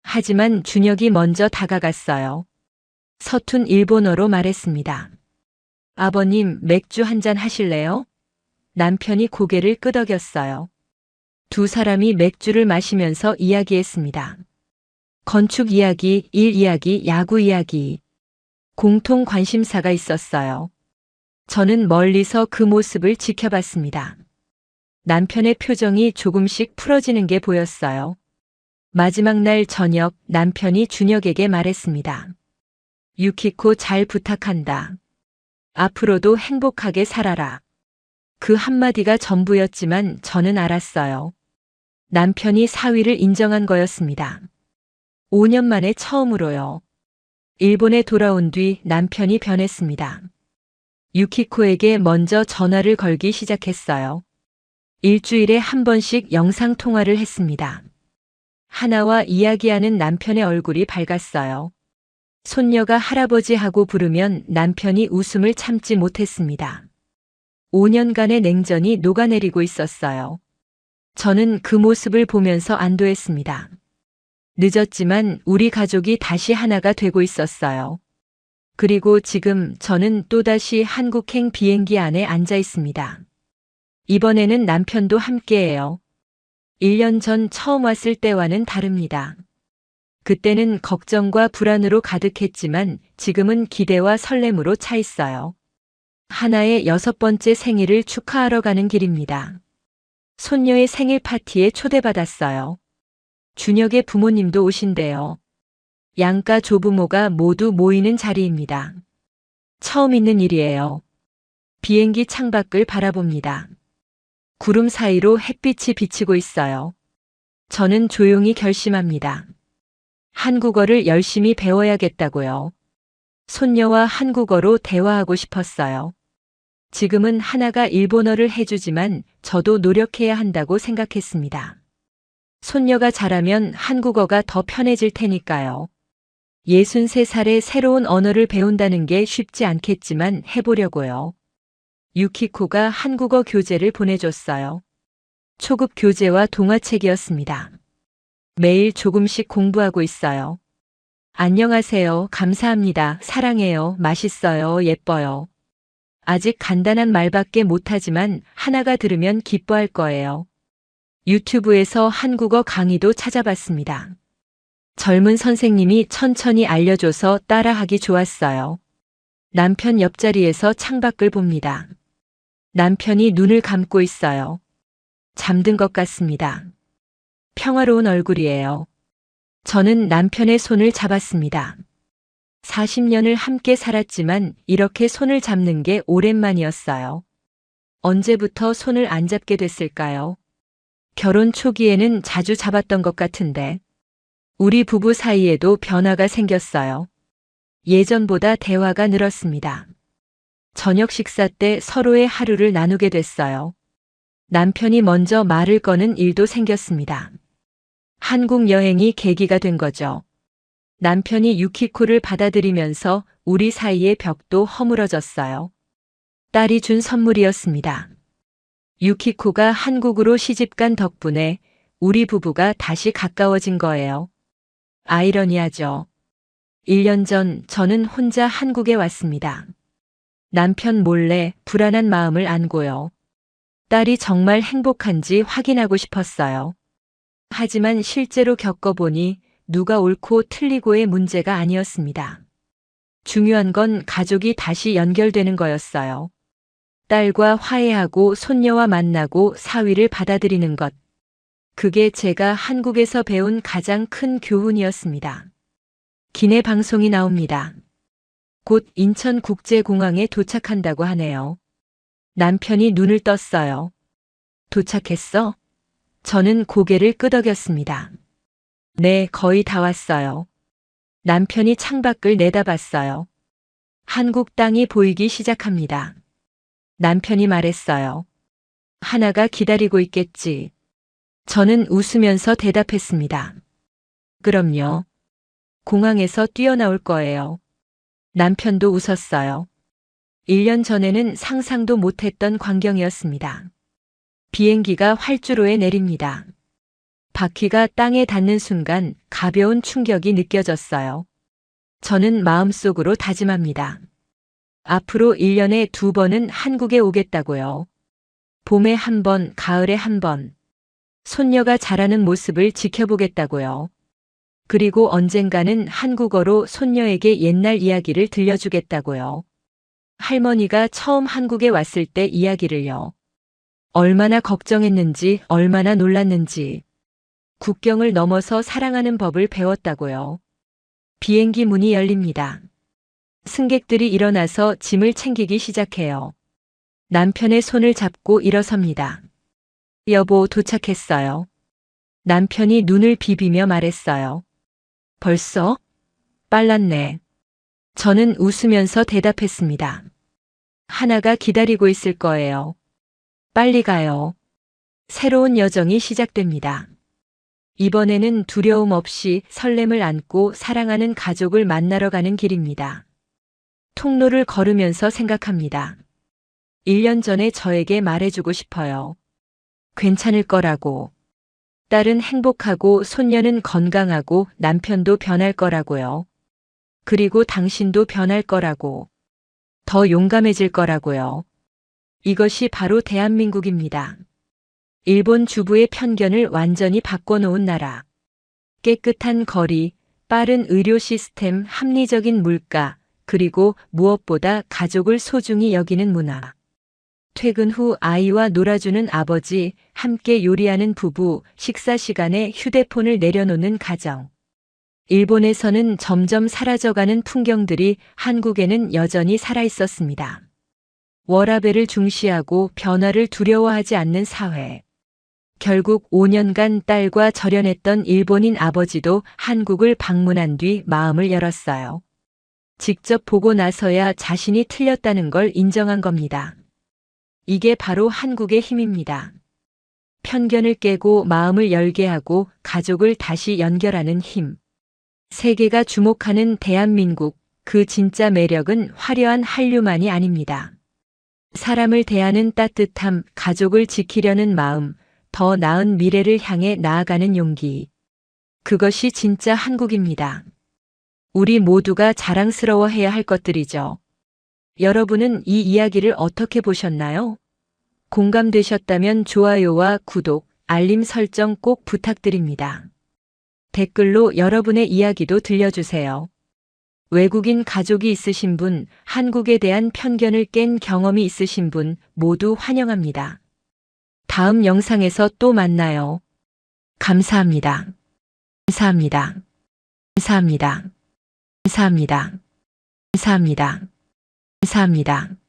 하지만 준혁이 먼저 다가갔어요. 서툰 일본어로 말했습니다. 아버님, 맥주 한잔 하실래요? 남편이 고개를 끄덕였어요. 두 사람이 맥주를 마시면서 이야기했습니다. 건축 이야기, 일 이야기, 야구 이야기. 공통 관심사가 있었어요. 저는 멀리서 그 모습을 지켜봤습니다. 남편의 표정이 조금씩 풀어지는 게 보였어요. 마지막 날 저녁 남편이 준혁에게 말했습니다. 유키코 잘 부탁한다. 앞으로도 행복하게 살아라. 그 한마디가 전부였지만 저는 알았어요. 남편이 사위를 인정한 거였습니다. 5년 만에 처음으로요. 일본에 돌아온 뒤 남편이 변했습니다. 유키코에게 먼저 전화를 걸기 시작했어요. 일주일에 한 번씩 영상통화를 했습니다. 하나와 이야기하는 남편의 얼굴이 밝았어요. 손녀가 할아버지하고 부르면 남편이 웃음을 참지 못했습니다. 5년간의 냉전이 녹아내리고 있었어요. 저는 그 모습을 보면서 안도했습니다. 늦었지만 우리 가족이 다시 하나가 되고 있었어요. 그리고 지금 저는 또다시 한국행 비행기 안에 앉아 있습니다. 이번에는 남편도 함께해요. 1년 전 처음 왔을 때와는 다릅니다. 그때는 걱정과 불안으로 가득했지만 지금은 기대와 설렘으로 차 있어요. 하나의 6번째 생일을 축하하러 가는 길입니다. 손녀의 생일 파티에 초대받았어요. 준혁의 부모님도 오신대요. 양가 조부모가 모두 모이는 자리입니다. 처음 있는 일이에요. 비행기 창밖을 바라봅니다. 구름 사이로 햇빛이 비치고 있어요. 저는 조용히 결심합니다. 한국어를 열심히 배워야겠다고요. 손녀와 한국어로 대화하고 싶었어요. 지금은 하나가 일본어를 해주지만 저도 노력해야 한다고 생각했습니다. 손녀가 자라면 한국어가 더 편해질 테니까요. 63살에 새로운 언어를 배운다는 게 쉽지 않겠지만 해보려고요. 유키코가 한국어 교재를 보내줬어요. 초급 교재와 동화책이었습니다. 매일 조금씩 공부하고 있어요. 안녕하세요. 감사합니다. 사랑해요. 맛있어요. 예뻐요. 아직 간단한 말밖에 못하지만 하나가 들으면 기뻐할 거예요. 유튜브에서 한국어 강의도 찾아봤습니다. 젊은 선생님이 천천히 알려줘서 따라하기 좋았어요. 남편 옆자리에서 창밖을 봅니다. 남편이 눈을 감고 있어요. 잠든 것 같습니다. 평화로운 얼굴이에요. 저는 남편의 손을 잡았습니다. 40년을 함께 살았지만 이렇게 손을 잡는 게 오랜만이었어요. 언제부터 손을 안 잡게 됐을까요? 결혼 초기에는 자주 잡았던 것 같은데 우리 부부 사이에도 변화가 생겼어요. 예전보다 대화가 늘었습니다. 저녁 식사 때 서로의 하루를 나누게 됐어요. 남편이 먼저 말을 거는 일도 생겼습니다. 한국 여행이 계기가 된 거죠. 남편이 유키코를 받아들이면서 우리 사이의 벽도 허물어졌어요. 딸이 준 선물이었습니다. 유키코가 한국으로 시집간 덕분에 우리 부부가 다시 가까워진 거예요. 아이러니하죠. 1년 전 저는 혼자 한국에 왔습니다. 남편 몰래 불안한 마음을 안고요. 딸이 정말 행복한지 확인하고 싶었어요. 하지만 실제로 겪어보니 누가 옳고 틀리고의 문제가 아니었습니다. 중요한 건 가족이 다시 연결되는 거였어요. 딸과 화해하고 손녀와 만나고 사위를 받아들이는 것. 그게 제가 한국에서 배운 가장 큰 교훈이었습니다. 기내 방송이 나옵니다. 곧 인천국제공항에 도착한다고 하네요. 남편이 눈을 떴어요. 도착했어? 저는 고개를 끄덕였습니다. 네, 거의 다 왔어요. 남편이 창밖을 내다봤어요. 한국 땅이 보이기 시작합니다. 남편이 말했어요. 하나가 기다리고 있겠지. 저는 웃으면서 대답했습니다. 그럼요. 공항에서 뛰어나올 거예요. 남편도 웃었어요. 1년 전에는 상상도 못했던 광경이었습니다. 비행기가 활주로에 내립니다. 바퀴가 땅에 닿는 순간 가벼운 충격이 느껴졌어요. 저는 마음속으로 다짐합니다. 앞으로 1년에 2번은 한국에 오겠다고요. 봄에 1번, 가을에 1번. 손녀가 자라는 모습을 지켜보겠다고요. 그리고 언젠가는 한국어로 손녀에게 옛날 이야기를 들려주겠다고요. 할머니가 처음 한국에 왔을 때 이야기를요. 얼마나 걱정했는지, 얼마나 놀랐는지. 국경을 넘어서 사랑하는 법을 배웠다고요. 비행기 문이 열립니다. 승객들이 일어나서 짐을 챙기기 시작해요. 남편의 손을 잡고 일어섭니다. 여보, 도착했어요. 남편이 눈을 비비며 말했어요. 벌써? 빨랐네. 저는 웃으면서 대답했습니다. 하나가 기다리고 있을 거예요. 빨리 가요. 새로운 여정이 시작됩니다. 이번에는 두려움 없이 설렘을 안고 사랑하는 가족을 만나러 가는 길입니다. 통로를 걸으면서 생각합니다. 1년 전에 저에게 말해주고 싶어요. 괜찮을 거라고. 딸은 행복하고 손녀는 건강하고 남편도 변할 거라고요. 그리고 당신도 변할 거라고. 더 용감해질 거라고요. 이것이 바로 대한민국입니다. 일본 주부의 편견을 완전히 바꿔놓은 나라. 깨끗한 거리, 빠른 의료 시스템, 합리적인 물가, 그리고 무엇보다 가족을 소중히 여기는 문화. 퇴근 후 아이와 놀아주는 아버지, 함께 요리하는 부부, 식사 시간에 휴대폰을 내려놓는 가정. 일본에서는 점점 사라져가는 풍경들이 한국에는 여전히 살아있었습니다. 워라밸을 중시하고 변화를 두려워하지 않는 사회. 결국 5년간 딸과 절연했던 일본인 아버지도 한국을 방문한 뒤 마음을 열었어요. 직접 보고 나서야 자신이 틀렸다는 걸 인정한 겁니다. 이게 바로 한국의 힘입니다. 편견을 깨고 마음을 열게 하고 가족을 다시 연결하는 힘. 세계가 주목하는 대한민국, 그 진짜 매력은 화려한 한류만이 아닙니다. 사람을 대하는 따뜻함, 가족을 지키려는 마음, 더 나은 미래를 향해 나아가는 용기. 그것이 진짜 한국입니다. 우리 모두가 자랑스러워해야 할 것들이죠. 여러분은 이 이야기를 어떻게 보셨나요? 공감되셨다면 좋아요와 구독, 알림 설정 꼭 부탁드립니다. 댓글로 여러분의 이야기도 들려주세요. 외국인 가족이 있으신 분, 한국에 대한 편견을 깬 경험이 있으신 분 모두 환영합니다. 다음 영상에서 또 만나요. 감사합니다. 감사합니다. 감사합니다. 감사합니다. 감사합니다. 감사합니다.